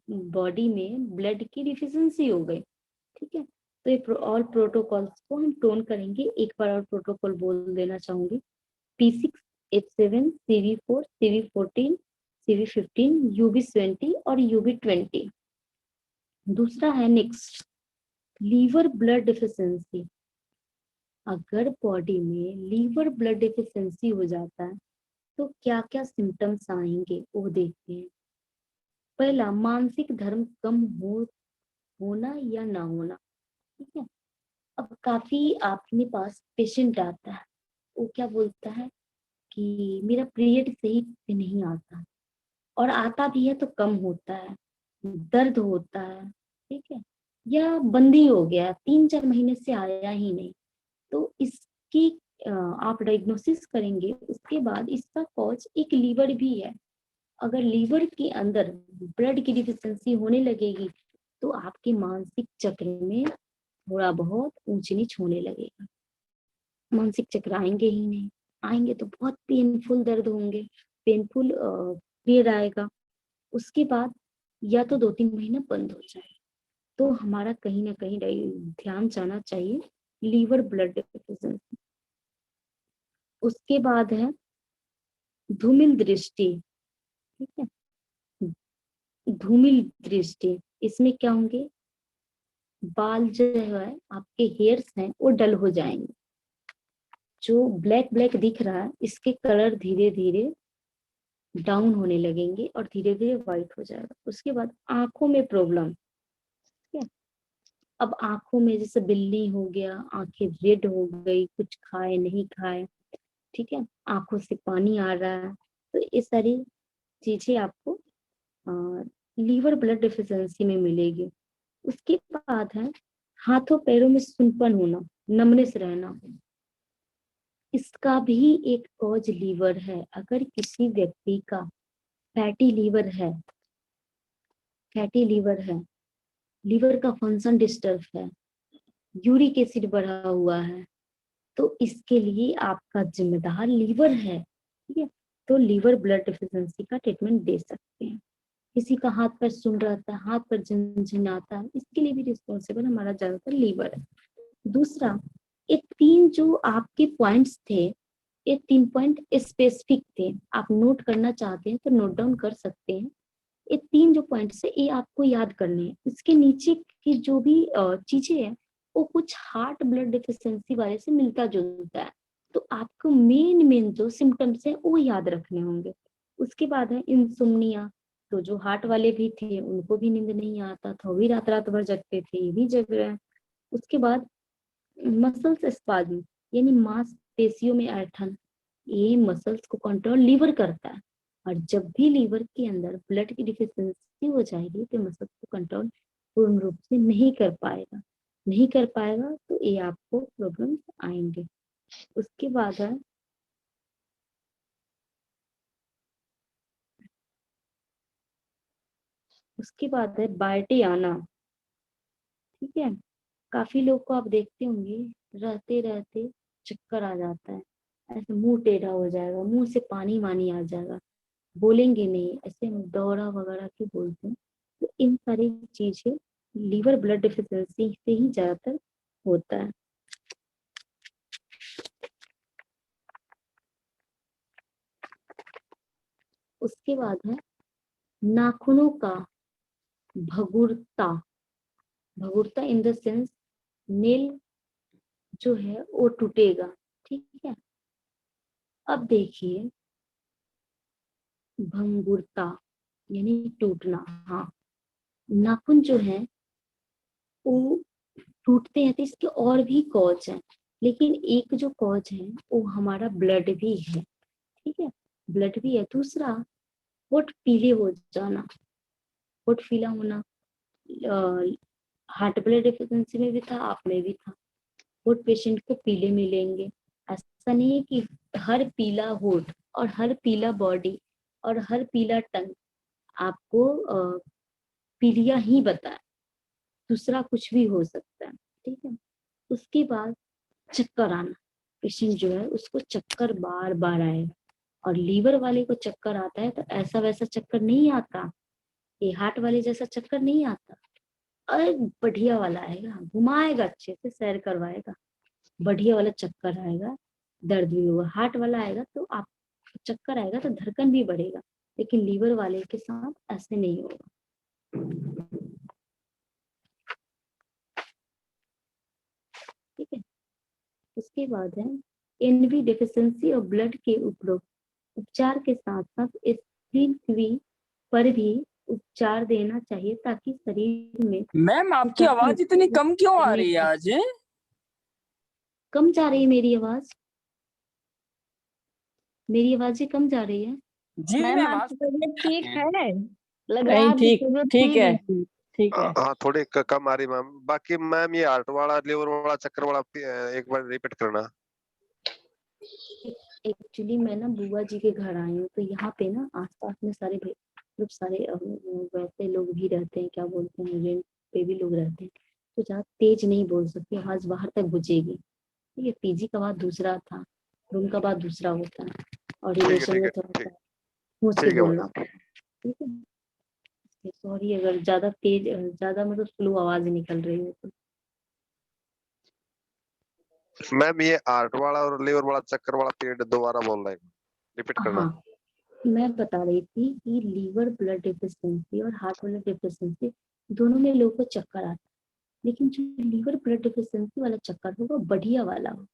बॉडी में ब्लड की डिफिशियंसी हो गई। ठीक है, तो ये ऑल प्रोटोकॉल्स को हम टोन करेंगे। एक बार और प्रोटोकॉल बोल देना चाहूंगी। P6, H7, CV4, CV14, CV15, UB20 और UB20। दूसरा है नेक्स्ट, लीवर ब्लड डिफिशियंसी। अगर बॉडी में लीवर ब्लड डिफिशियंसी हो जाता है तो क्या क्या सिम्टम्स आएंगे वो देखते हैं। पहला, मानसिक धर्म कम होना या ना होना। ठीक है, अब काफी आपके पास पेशेंट आता है, वो क्या बोलता है कि मेरा पीरियड सही से नहीं आता और आता भी है तो कम होता है, दर्द होता है। ठीक है, या बंद ही हो गया, 3-4 महीने से आया ही नहीं, तो इसकी आप डायग्नोसिस करेंगे। उसके बाद इसका कॉज एक लीवर भी है। अगर लीवर के अंदर ब्लड की डिफिशियंसी होने लगेगी तो आपके मानसिक चक्र में थोड़ा बहुत ऊंच नीच होने लगेगा। मानसिक चक्र आएंगे ही नहीं, आएंगे तो बहुत पेनफुल दर्द होंगे, पेनफुल पीरियड आएगा। उसके बाद या तो 2-3 महीना बंद हो जाए। तो हमारा कहीं ना कहीं ध्यान जाना चाहिए लीवर ब्लड डिफिशियंसी। उसके बाद है धूमिल दृष्टि। ठीक है, धूमिल दृष्टि, इसमें क्या होंगे, बाल जो है आपके हेयर्स हैं वो डल हो जाएंगे। जो ब्लैक ब्लैक दिख रहा है इसके कलर धीरे धीरे डाउन होने लगेंगे और धीरे धीरे व्हाइट हो जाएगा। उसके बाद आंखों में प्रॉब्लम। ठीक है, अब आंखों में जैसे बिल्ली हो गया, आंखें रेड हो गई, कुछ खाए नहीं खाए, ठीक है, आंखों से पानी आ रहा है, तो ये सारी चीजें आपको लीवर ब्लड डिफिशियंसी में मिलेगी। उसके बाद है हाथों पैरों में सुनपन होना, नमनेस रहना, इसका भी एक कॉज लीवर है। अगर किसी व्यक्ति का फैटी लीवर है, फैटी लीवर है, लीवर का फंक्शन डिस्टर्ब है, यूरिक एसिड बढ़ा हुआ है, तो इसके लिए आपका जिम्मेदार लीवर है। ठीक है, तो लीवर ब्लड डिफिशियंसी का ट्रीटमेंट दे सकते हैं। किसी का हाथ पैर सुन रहता है, हाथ पर झनझनाता है, इसके लिए भी रिस्पॉन्सिबल हमारा ज्यादातर लीवर है। दूसरा, ये 3 जो आपके पॉइंट्स थे, ये 3 पॉइंट स्पेसिफिक थे, आप नोट करना चाहते हैं तो नोट डाउन कर सकते हैं। ये 3 जो पॉइंट्स है ये आपको याद करने हैं। इसके नीचे की जो भी चीजें हैं वो कुछ हार्ट ब्लड डिफिशियंसी वाले से मिलता जुलता है, तो आपको मेन जो सिम्टम्स है वो याद रखने होंगे। उसके बाद है इंसोम्निया, तो जो हार्ट वाले भी थे उनको भी नींद नहीं आता था, वो भी रात रात भर जगते थे, ये भी जग रहे हैं। उसके बाद मसल्स स्पाज्म, यानी मांसपेशियों में ऐंठन, ये मसल्स को कंट्रोल लीवर करता है, और जब भी लीवर के अंदर ब्लड की डिफिशियंसी हो जाएगी तो मसल्स को कंट्रोल पूर्ण रूप से नहीं कर पाएगा, नहीं कर पाएगा तो ये आपको प्रॉब्लम आएंगे। उसके बाद है बायटे आना। ठीक है, काफी लोग को आप देखते होंगे रहते रहते चक्कर आ जाता है, ऐसे मुंह टेढ़ा हो जाएगा, मुंह से पानी वानी आ जाएगा, बोलेंगे नहीं, ऐसे दौरा वगैरह के बोलते हैं। तो इन सारी चीजें लीवर ब्लड डिफिशियंसी से ही ज्यादातर होता है। उसके बाद है नाखूनों का भगुरता, भगुरता इन द सेंस नेल जो है वो टूटेगा। ठीक है, अब देखिए भंगुरता यानी टूटना, हाँ, नाखून जो है वो टूटते हैं, तो इसके और भी कॉज हैं, लेकिन एक जो कॉज है वो हमारा ब्लड भी है। ठीक है, ब्लड भी है। दूसरा, होठ पीले हो जाना, होठ पीला होना हार्ट ब्लड डिफिशियंसी में भी था, आप में भी था। होठ पेशेंट को पीले मिलेंगे, ऐसा नहीं है कि हर पीला होठ और हर पीला बॉडी और हर पीला टंग आपको पीलिया ही बताए, दूसरा कुछ भी हो सकता है। ठीक है, उसके बाद चक्कर आना, पेशेंट जो है उसको चक्कर बार बार आएगा, और लीवर वाले को चक्कर आता है तो ऐसा वैसा चक्कर नहीं आता, ये हार्ट वाले जैसा चक्कर नहीं आता, अरे बढ़िया वाला आएगा, घुमाएगा, अच्छे से सैर करवाएगा, बढ़िया वाला चक्कर आएगा, दर्द भी होगा। हार्ट वाला आएगा तो आप चक्कर आएगा तो धड़कन भी बढ़ेगा, लेकिन लीवर वाले के साथ ऐसे नहीं होगा। ठीक है, उसके बाद है एनवी डिफिशियंसी और ब्लड के उपचार के साथ साथ स्क्रीन पर भी उपचार देना चाहिए, ताकि शरीर में। मैम आपकी आवाज इतनी कम क्यों आ रही है आज? कम जा रही है मेरी आवाज? मेरी आवाजें कम जा रही है? जी मैम मैम आपकी तबीयत ठीक है? लग रहा नहीं, है आपकी ठीक तबीयत ठीक है, ठीक ठीक है। हाँ थोड़ी कम आ रही मैम। बाकी मैम ये हार्ट वाला लिवर वाला चक्कर वाला एक बार रिपीट करना। एक्चुअली मैं ना बुआ जी के घर आई हूँ, तो यहाँ पे ना आसपास में सारे मतलब सारे वैसे लोग भी रहते हैं, क्या बोलते हैं, रेंट पे भी लोग रहते हैं, तो ज्यादा तेज नहीं बोल सकते, आवाज बाहर तक गुजेगी। ठीक है, पीजी का बात दूसरा था, रूम का बात दूसरा होता है, और रिलेशन में थोड़ा सा सोच के ठीक है बोलना मैडम। पड़ता है। ठीक है, सॉरी अगर ज्यादा तेज, ज्यादा मतलब स्लो आवाज निकल रही हो तो। मैम ये हार्ट वाला और लिवर वाला चक्कर वाला पीरियड दोबारा बोल रहे हैं, रिपीट करना। हाँ, मैं बता रही थी कि लीवर ब्लड डेफिशिएंसी और हार्ट वाला डेफिशिएंसी दोनों में लोगों को चक्कर आता है, लेकिन जो लीवर ब्लड डेफिशिएंसी वाला चक्कर होगा बढ़िया वाला हो।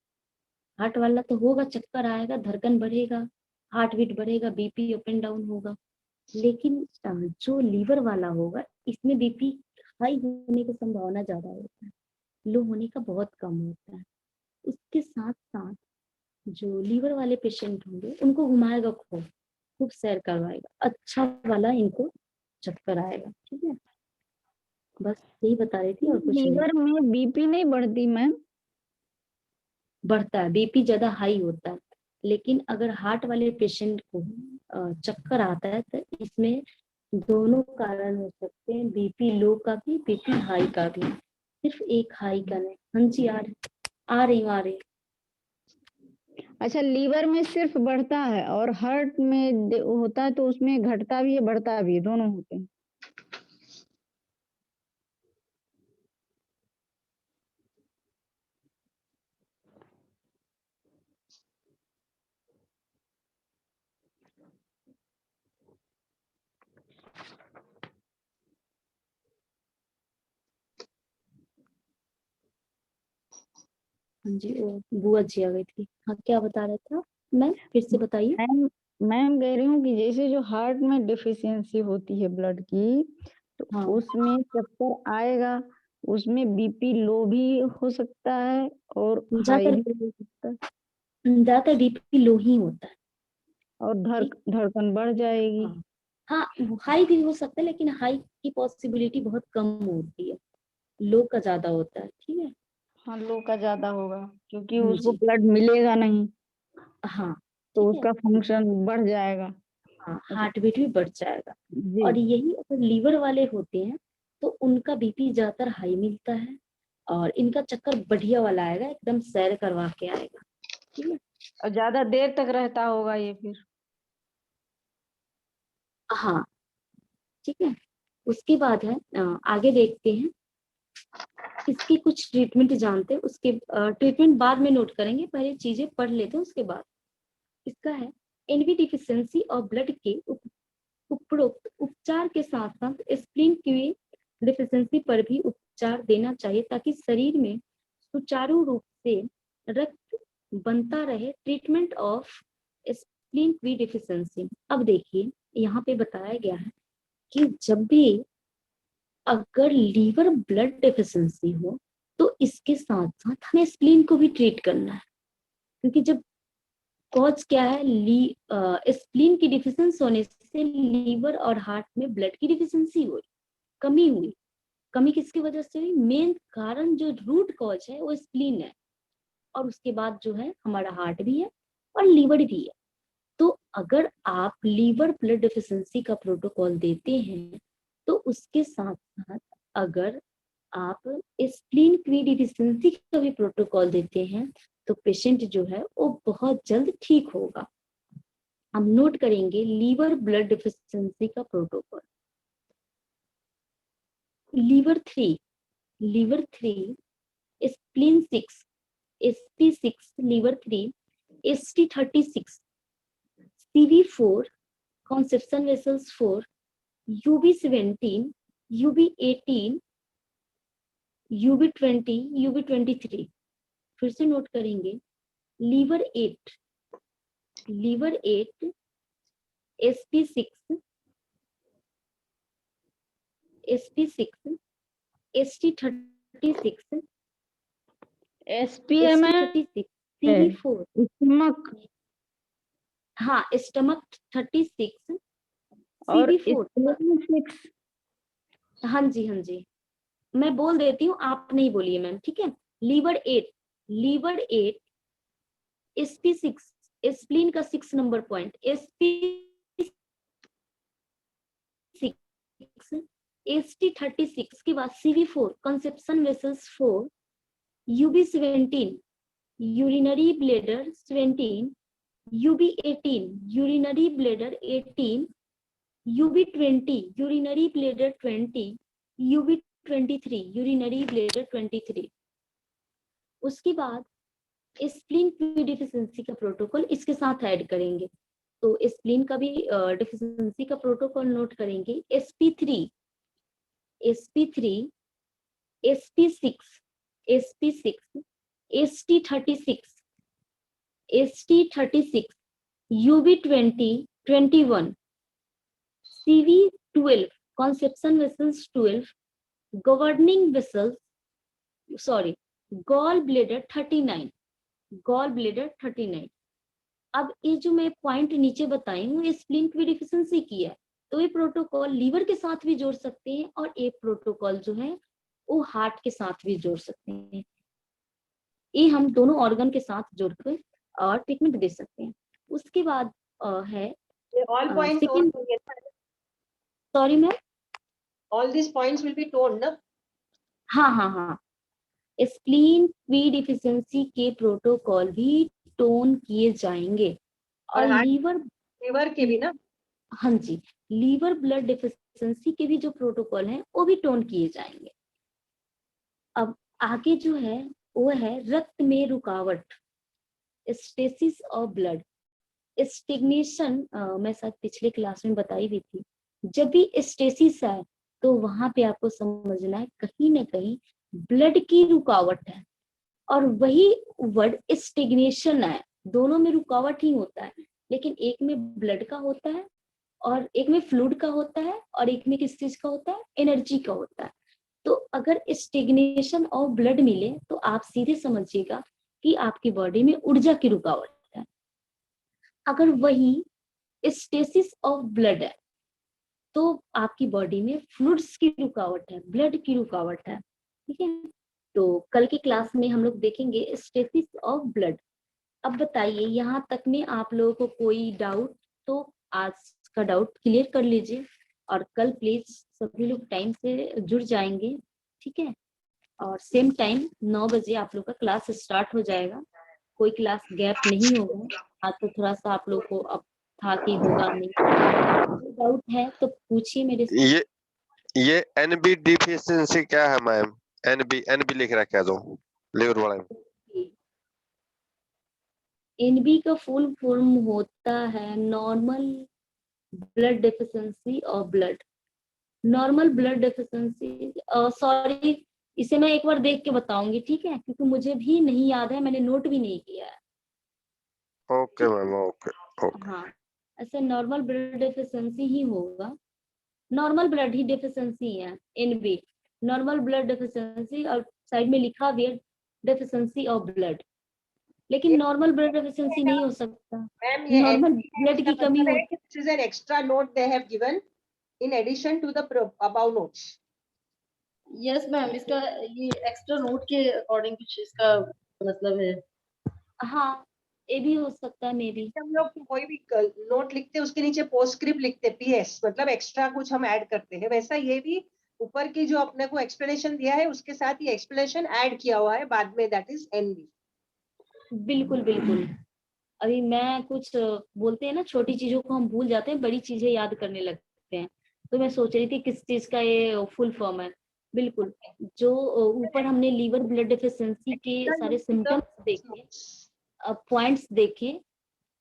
हार्ट वाला तो होगा, चक्कर आएगा, धड़कन बढ़ेगा, हार्ट बीट बढ़ेगा, बीपी अप एंड डाउन होगा, लेकिन जो लीवर वाला होगा इसमें बीपी हाई होने की संभावना ज्यादा होता है, लो होने का बहुत कम होता है। उसके साथ साथ जो लीवर वाले पेशेंट होंगे उनको घुमाएगा, खूब सैर करवाएगा, अच्छा वाला इनको चक्कर आएगा। ठीक है, बस यही बता रही थी और कुछ नहीं। लीवर में बीपी नहीं बढ़ती मैम? बढ़ता है, बीपी ज्यादा हाई होता है, लेकिन अगर हार्ट वाले पेशेंट को चक्कर आता है तो इसमें दोनों कारण हो सकते हैं, बीपी लो का भी, बीपी हाई का भी, सिर्फ एक हाई का नहीं। हाँ जी, आ रही हूँ, आ रही। अच्छा, लीवर में सिर्फ बढ़ता है और हार्ट में होता है तो उसमें घटता भी है बढ़ता भी है, दोनों होते हैं। हाँ जी, वो बुआ जी आ गई थी। हाँ, क्या बता रहे थे आप? मैं फिर से बताइए। मैम मैम कह रही हूँ कि जैसे जो हार्ट में डिफिशियंसी होती है ब्लड की, तो हाँ, उसमें चक्कर आएगा, उसमें बीपी लो भी हो सकता है और हाई ज्यादातर भी हो सकता है, ज्यादातर बीपी लो ही होता है। और ठीक। धड़कन बढ़ जाएगी। हाँ, हाँ, हाई भी हो सकता है, लेकिन हाई की पॉसिबिलिटी बहुत कम होती है, लो का ज्यादा होता है। ठीक है। हाँ, लो का ज्यादा होगा क्योंकि हाँ उसको जी, ब्लड मिलेगा नहीं, हाँ, तो ठीक है, उसका फंक्शन बढ़ जाएगा। हाँ, हार्ट बीट भी बढ़ जाएगा। जी। और यही अगर लीवर वाले होते हैं तो उनका बीपी ज्यादातर हाई मिलता है, और इनका चक्कर बढ़िया वाला आएगा, एकदम सैर करवा के आएगा। ठीक है। और ज्यादा देर तक रहता होगा ये फिर। हाँ, ठीक है। उसके बाद है, आगे देखते हैं, इसकी कुछ ट्रीटमेंट जानते हैं, उसके ट्रीटमेंट बाद में नोट करेंगे, पहले चीजें पढ़ लेते हैं उसके बाद। इसका है, एनवी डिफिशियंसी और ब्लड के उपरोक्त उपचार के साथ साथ स्प्लीन की डिफिशियंसी पर भी उपचार देना चाहिए, ताकि शरीर में सुचारू रूप से रक्त बनता रहे। ट्रीटमेंट ऑफ स्प्लीन की डिफिशियंसी। अब देखिए, यहाँ पे बताया गया है कि जब भी अगर लीवर ब्लड डेफिशिएंसी हो तो इसके साथ साथ हमें स्प्लीन को भी ट्रीट करना है, क्योंकि जब कॉज क्या है, स्प्लीन की डिफिशियंसी होने से लीवर और हार्ट में ब्लड की डिफिशियंसी हुई, कमी हुई। कमी किसकी वजह से हुई? मेन कारण जो रूट कॉज है वो स्प्लीन है, और उसके बाद जो है हमारा हार्ट भी है और लीवर भी है। तो अगर आप लीवर ब्लड डेफिशिएंसी का प्रोटोकॉल देते हैं तो उसके साथ साथ अगर आप स्प्लीन की डिफिशिएंसी का भी प्रोटोकॉल देते हैं तो पेशेंट जो है वो बहुत जल्द ठीक होगा। हम नोट करेंगे लीवर ब्लड डेफिशिएंसी का protocol. Liver 3, spleen 6, SP6, liver 3, ST36, CV4, conception vessels 4, UB17, UB18, UB20, UB23। फिर से नोट करेंगे, liver 8, SP6, ST36, SPM ST36, है CV4। स्टमक हाँ, स्टमक 36, और CV4। स्प्लीन 6। हाँ जी, हाँ जी, मैं बोल देती हूँ, आप नहीं बोलिए मैम, ठीक है। लीवर 8, SP6, स्प्लीन का 6 नंबर पॉइंट, SP6, ST36 के बाद CV4 conception vessels 4, UB17 urinary bladder 17, UB18 urinary bladder 18, UB20 urinary bladder 20, UB23 urinary bladder 23। उसके बाद स्प्लीन की डिफिशिएंसी का प्रोटोकॉल इसके साथ ऐड करेंगे, तो स्प्लीन का भी डिफिशिएंसी का प्रोटोकॉल नोट करेंगे। SP3, SP6, ST36, UB20, 21, CV12 conception vessels 12, governing vessels, sorry, gallbladder 39, अब ये जो मैं पॉइंट नीचे बताई हूँ, ये स्प्लीन की डिफिशिएंसी की है, तो ये प्रोटोकॉल लीवर के साथ भी जोड़ सकते हैं और एक प्रोटोकॉल जो है वो हार्ट के साथ भी जोड़ सकते हैं। ये हम दोनों ऑर्गन के साथ जोड़कर और ट्रीटमेंट दे सकते हैं। उसके बाद है All points second, told. sorry ma'am, All these points will be told, ना? हाँ, स्प्लीन की डिफिशिएंसी के प्रोटोकॉल भी टोन किए जाएंगे और लीवर के भी ना? हाँ जी, लीवर ब्लड डिफिशिएंसी के भी जो प्रोटोकॉल हैं वो भी टोन किए जाएंगे। अब आगे जो है वो है रक्त में रुकावट, स्टेसिस ऑफ ब्लड, स्टेग्नेशन। मैं शायद पिछले क्लास में बताई भी थी, जब भी स्टेसिस है तो वहां पे आपको समझना है कहीं ना कहीं ब्लड की रुकावट है, और वही वर्ड स्टेग्नेशन है। दोनों में रुकावट ही होता है, लेकिन एक में ब्लड का होता है और एक में फ्लूइड का होता है और एक में किस चीज का होता है, एनर्जी का होता है। तो अगर स्टेग्नेशन ऑफ ब्लड मिले तो आप सीधे समझिएगा कि आपकी बॉडी में ऊर्जा की रुकावट है। अगर वही स्टेसिस ऑफ ब्लड है तो आपकी बॉडी में फ्लूइड्स की रुकावट है, ब्लड की रुकावट है, ठीक है। तो कल की क्लास में हम लोग देखेंगे स्टेसिस ऑफ ब्लड। अब बताइए यहाँ तक में आप लोगों को कोई डाउट, तो आज का डाउट क्लियर कर लीजिए और कल प्लीज सभी लोग टाइम से जुड़ जाएंगे, ठीक है। और सेम टाइम 9 बजे आप लोग का क्लास स्टार्ट हो जाएगा, कोई क्लास गैप नहीं होगा। आज तो थोड़ा सा आप लोग को अब था कि होगा नहीं, डाउट है तो पूछिए मेरे से। ये एनबी डिफिशिएंसी क्या है मैम? एनबी लिख रखा है, दो लीवर वाला में। एनबी का फुल फॉर्म होता है normal blood deficiency of blood, normal blood deficiency, sorry इसे मैं एक बार देख के बताऊंगी, ठीक है, क्योंकि मुझे भी नहीं याद है, मैंने नोट भी नहीं किया है। Okay ma'am, okay. हाँ, ऐसे नॉर्मल ब्लड डेफिशिएंसी ही होगा, नॉर्मल ब्लड ही डेफिशिएंसी है एनबी, नॉर्मल ब्लड डेफिशिएंसी, और साइड में लिखा भी है डेफिशिएंसी ऑफ ब्लड, लेकिन नॉर्मल ब्लड डेफिशिएंसी नहीं हो सकता, नॉर्मल ब्लड की कमी हो। This is an extra note they have given in addition to the above notes. Yes ma'am, इसका ये एक्स्ट्रा नोट के अकॉर्डिंग कुछ इसका मतलब है। हाँ, ये भी हो सकता है मे बी। हम लोग कोई भी नोट लिखते हैं उसके नीचे पोस्टस्क्रिप्ट लिखते PS, मतलब एक्स्ट्रा कुछ हम ऐड करते हैं, वैसा ये भी ऊपर की जो अपने को एक्सप्लेनेशन दिया है उसके साथ ये एक्सप्लेनेशन ऐड किया हुआ है बाद में, दैट इज NB। बिल्कुल बिल्कुल, अभी मैं कुछ बोलते हैं ना, छोटी चीजों को हम भूल जाते हैं, बड़ी चीजें याद करने लगते हैं, तो मैं सोच रही थी किस चीज का ये फुल फॉर्म है। बिल्कुल, जो ऊपर हमने लीवर ब्लड डेफिशिएंसी के सारे सिम्टम्स देखे, पॉइंट्स देखे,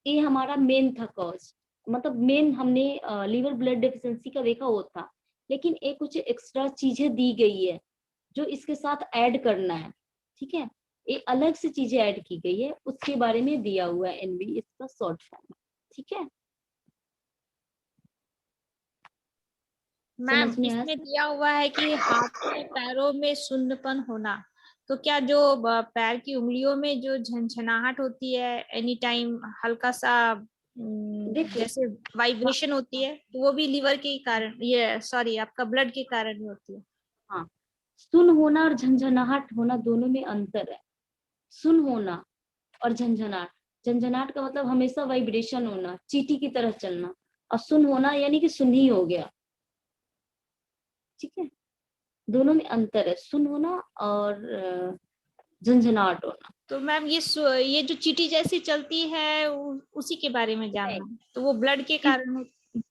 ये हमारा मेन था कॉज, मतलब मेन हमने लीवर ब्लड डेफिशिएंसी का देखा वो था, लेकिन एक कुछ एक्स्ट्रा चीजें दी गई है जो इसके साथ ऐड करना है, ठीक है, ये अलग से चीजें ऐड की गई है, उसके बारे में दिया हुआ है एनबी, इसका शॉर्ट फॉर्म, ठीक है। मैम इसमें दिया हुआ है कि हाथ में पैरों में सुन्नपन होना, तो क्या जो पैर की उंगलियों में जो झनझनाहट होती है एनी टाइम, हल्का सा देखो जैसे वाइब्रेशन होती है तो वो भी लीवर के कारण, ये सॉरी आपका ब्लड के कारण ही होती है। हाँ, सुन होना और झंझनाहट होना दोनों में अंतर है। सुन होना और झंझनाहट, झंझनाहट का मतलब हमेशा वाइब्रेशन होना, चींटी की तरह चलना, और सुन होना यानी कि सुन ही हो गया। ठीक है, दोनों में अंतर है, सुन होना और झंझनाहट होना। तो मैम ये जो चींटी जैसी चलती है उसी के बारे में जानना है, तो वो ब्लड के कारण होती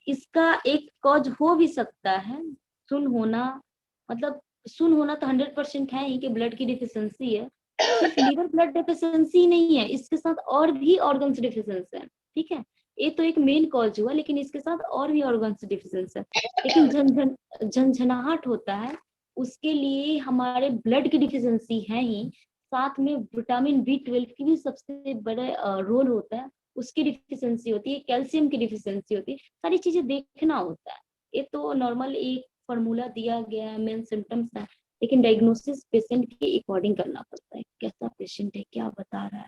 इसका एक कॉज हो भी सकता है सुन होना, मतलब सुन होना तो 100% है ही कि ब्लड की डिफिशियंसी है। सिर्फ लीवर ब्लड डिफिशियंसी नहीं है, इसके साथ और भी ऑर्गन्स डिफिशियंस है। ठीक है, ये तो एक मेन कॉज हुआ, लेकिन इसके साथ और भी ऑर्गन्स डिफिशियंस है। लेकिन झंझनाहट होता है, उसके लिए हमारे ब्लड की डिफिशियंसी है ही, साथ में विटामिन B12 की भी सबसे बड़ा रोल होता है, उसकी डिफिशियंसी होती है, कैल्शियम की डिफिशियंसी होती है। सारी चीजें देखना होता है। ये तो नॉर्मल एक फॉर्मूला दिया गया है, मेन सिम्टम्स है, लेकिन डायग्नोसिस पेशेंट के अकॉर्डिंग करना पड़ता है, कैसा पेशेंट है, क्या बता रहा है।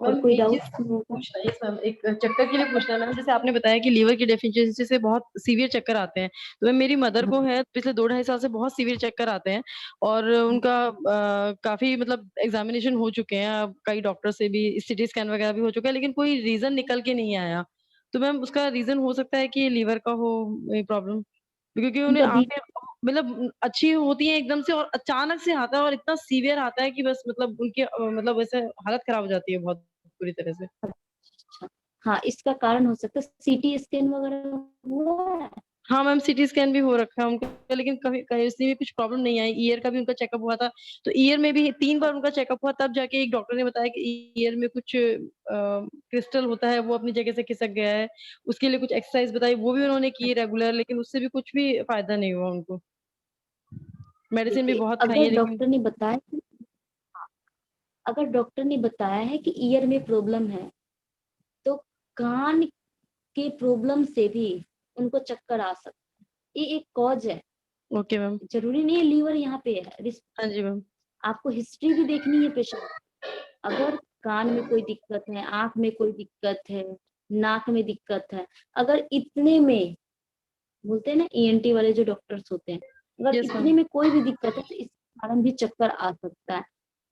और मैम कोई एक डाउट चीज पूछना है, मैम एक चक्कर के लिए पूछना है मैम। जैसे आपने बताया कि लीवर की डेफिशिएंसी से बहुत सीवियर चक्कर आते हैं, तो मैम मेरी मदर को है पिछले 2-2.5 साल से बहुत सीवियर चक्कर आते हैं, और उनका काफी मतलब एग्जामिनेशन हो चुके हैं, अब कई डॉक्टर से भी CT स्कैन वगैरह भी हो चुका है, लेकिन कोई रीजन निकल के नहीं आया। तो मैम उसका रीजन हो सकता है कि लीवर का हो प्रॉब्लम, क्योंकि उन्हें उनका आके मतलब अच्छी होती है एकदम से और अचानक से आता है और इतना सीवियर आता है कि बस मतलब उनकी मतलब वैसे हालत खराब हो जाती है बहुत पूरी तरह से। अच्छा, हाँ, इसका कारण हो सकता है CT स्कैन वगैरह हुआ है। हाँ मैम CT स्कैन भी हो रखा है उनका, लेकिन कभी कहीं उसमें भी कुछ प्रॉब्लम नहीं आई। ईयर का भी उनका चेकअप हुआ था, तो ईयर में भी 3 बार उनका चेकअप हुआ, तब जाके एक डॉक्टर ने बताया कि ईयर में कुछ क्रिस्टल होता है वो अपनी जगह से खिसक गया है। उसके लिए कुछ एक्सरसाइज बताई, वो भी उन्होंने की रेगुलर, लेकिन उससे भी कुछ भी फायदा नहीं हुआ उनको। मेडिसिन भी देखिए, बहुत खाई अगर है लेकिन। डॉक्टर ने बताया, अगर डॉक्टर ने बताया है कि ईयर में प्रॉब्लम है, तो कान के प्रॉब्लम से भी उनको चक्कर आ सकता है, ये एक कॉज है। Okay ma'am. जरूरी नहीं है लीवर यहाँ पे है। हाँ जी मैम। आपको हिस्ट्री भी देखनी है पेशेंट। अगर कान में कोई दिक्कत है, आंख में कोई दिक्कत है, नाक में दिक्कत है, अगर इतने में, बोलते हैं ना ENT वाले जो डॉक्टर्स होते हैं, अगर यस इतने मैम। में कोई भी दिक्कत है तो इस कारण भी चक्कर आ सकता है।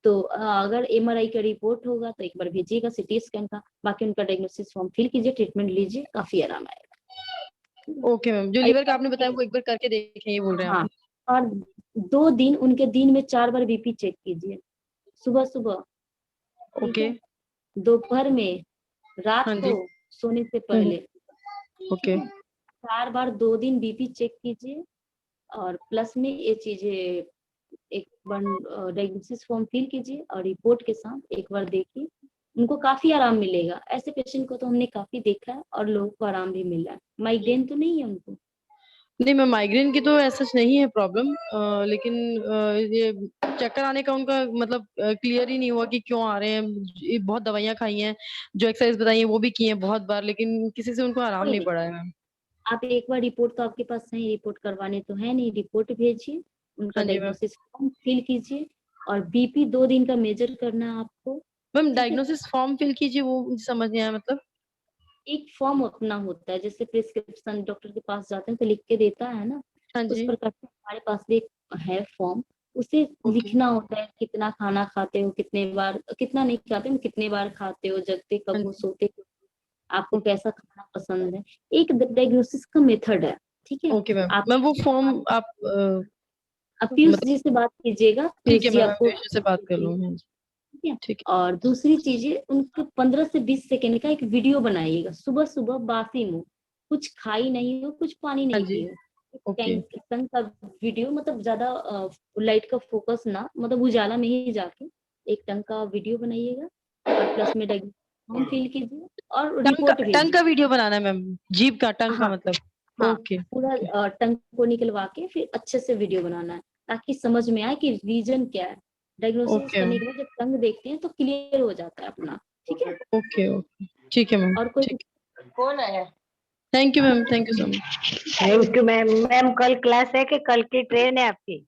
तो अगर MRI का रिपोर्ट होगा तो एक बार भेजिएगा, CT स्कैन का, बाकी उनका डायग्नोसिस फॉर्म फिल कीजिए, ट्रीटमेंट लीजिए, काफी आराम आएगा। ओके मैम, जो लीवर का आपने बताया वो एक बार करके देखें, ये बोल रहे हैं हाँ, आप। और 2 दिन उनके दिन में 4 बार BP चेक कीजिए, सुबह सुबह, ठीक ओके। है, दोपहर में, रात हाँ को जी। सोने से पहले, ओके। 4 बार 2 दिन BP चेक कीजिए। और प्लस में ये चीजें एक बार डायग्नोसिस फॉर्म फिल कीजिए और रिपोर्ट के साथ एक बार देखिए, उनको काफी आराम मिलेगा। ऐसे पेशेंट को तो हमने काफी देखा है और लोगों को आराम भी मिला है। माइग्रेन तो नहीं है उनको? नहीं मैम, माइग्रेन की तो ऐसा नहीं है प्रॉब्लम, लेकिन ये चक्कर आने का उनका मतलब क्लियर ही नहीं हुआ कि क्यों आ रहे हैं। ये बहुत दवाइयां खाई हैं, जो एक्सरसाइज बताई है वो भी की है बहुत बार, लेकिन किसी से उनको आराम कोई नहीं नहीं, पड़ा है मैम। आप एक बार रिपोर्ट तो आपके पास है, रिपोर्ट करवाने तो है नहीं, रिपोर्ट भेजिए, उनका हाँ जी मैम। डायग्नोसिस फॉर्म फिल कीजिए, और BP 2 दिन का मेजर करना है आपको। मैम ठीक है, डायग्नोसिस फॉर्म फिल कीजिए, वो मुझे समझ नहीं आया मतलब। एक फॉर्म अपना होता है, जैसे प्रिस्क्रिप्शन डॉक्टर के पास जाते हैं तो लिख के देता है ना, हाँ उस जी। प्रकार से हमारे पास भी एक है फॉर्म, उसे ओके। लिखना होता है, कितना खाना खाते हो, कितने बार, कितना नहीं खाते हो, कितने बार खाते हो, जगते हाँ कब हो, जी। सोते कब हो, आपको ओके। कैसा खाना पसंद है, एक डायग्नोसिस का मेथड है। ठीक है, ओके मैम, आप मैम वो फॉर्म आप पीयूष मतलब। जी से बात कीजिएगा, ठीक पीयूष है जी मैम, मैं आपको पेशेंट से बात कर लूंगी। हाँ जी। ठीक है। ठीक और दूसरी चीजें, उनके 15 से 20 सेकंड का एक वीडियो बनाइएगा, सुबह सुबह बासी मुंह, कुछ खाई नहीं हो, कुछ पानी है। हाँ नहीं जी। पिए हो, ओके। टंग का वीडियो, मतलब ज्यादा लाइट का फोकस ना, मतलब उजाला में ही जाके एक टंग का वीडियो बनाइएगा, और प्लस में फॉर्म फिल कीजिए और रिपोर्ट टंग का भेजिए। वीडियो बनाना है मैम, जीभ का, टंग का हाँ, मतलब। हाँ, ओके। पूरा टंग को निकलवा के फिर अच्छे से वीडियो बनाना है, ताकि समझ में आए कि रीजन क्या है। डायग्नोसिस ओके करने के बाद जब टंग देखते हैं तो क्लियर हो जाता है अपना। ठीक है, ओके ओके, ठीक है मैम। और कोई ठीक। कौन आया? Thank you ma'am, thank you so much. Thank you ma'am. Ma'am कल क्लास है कि कल की ट्रेन है आपकी?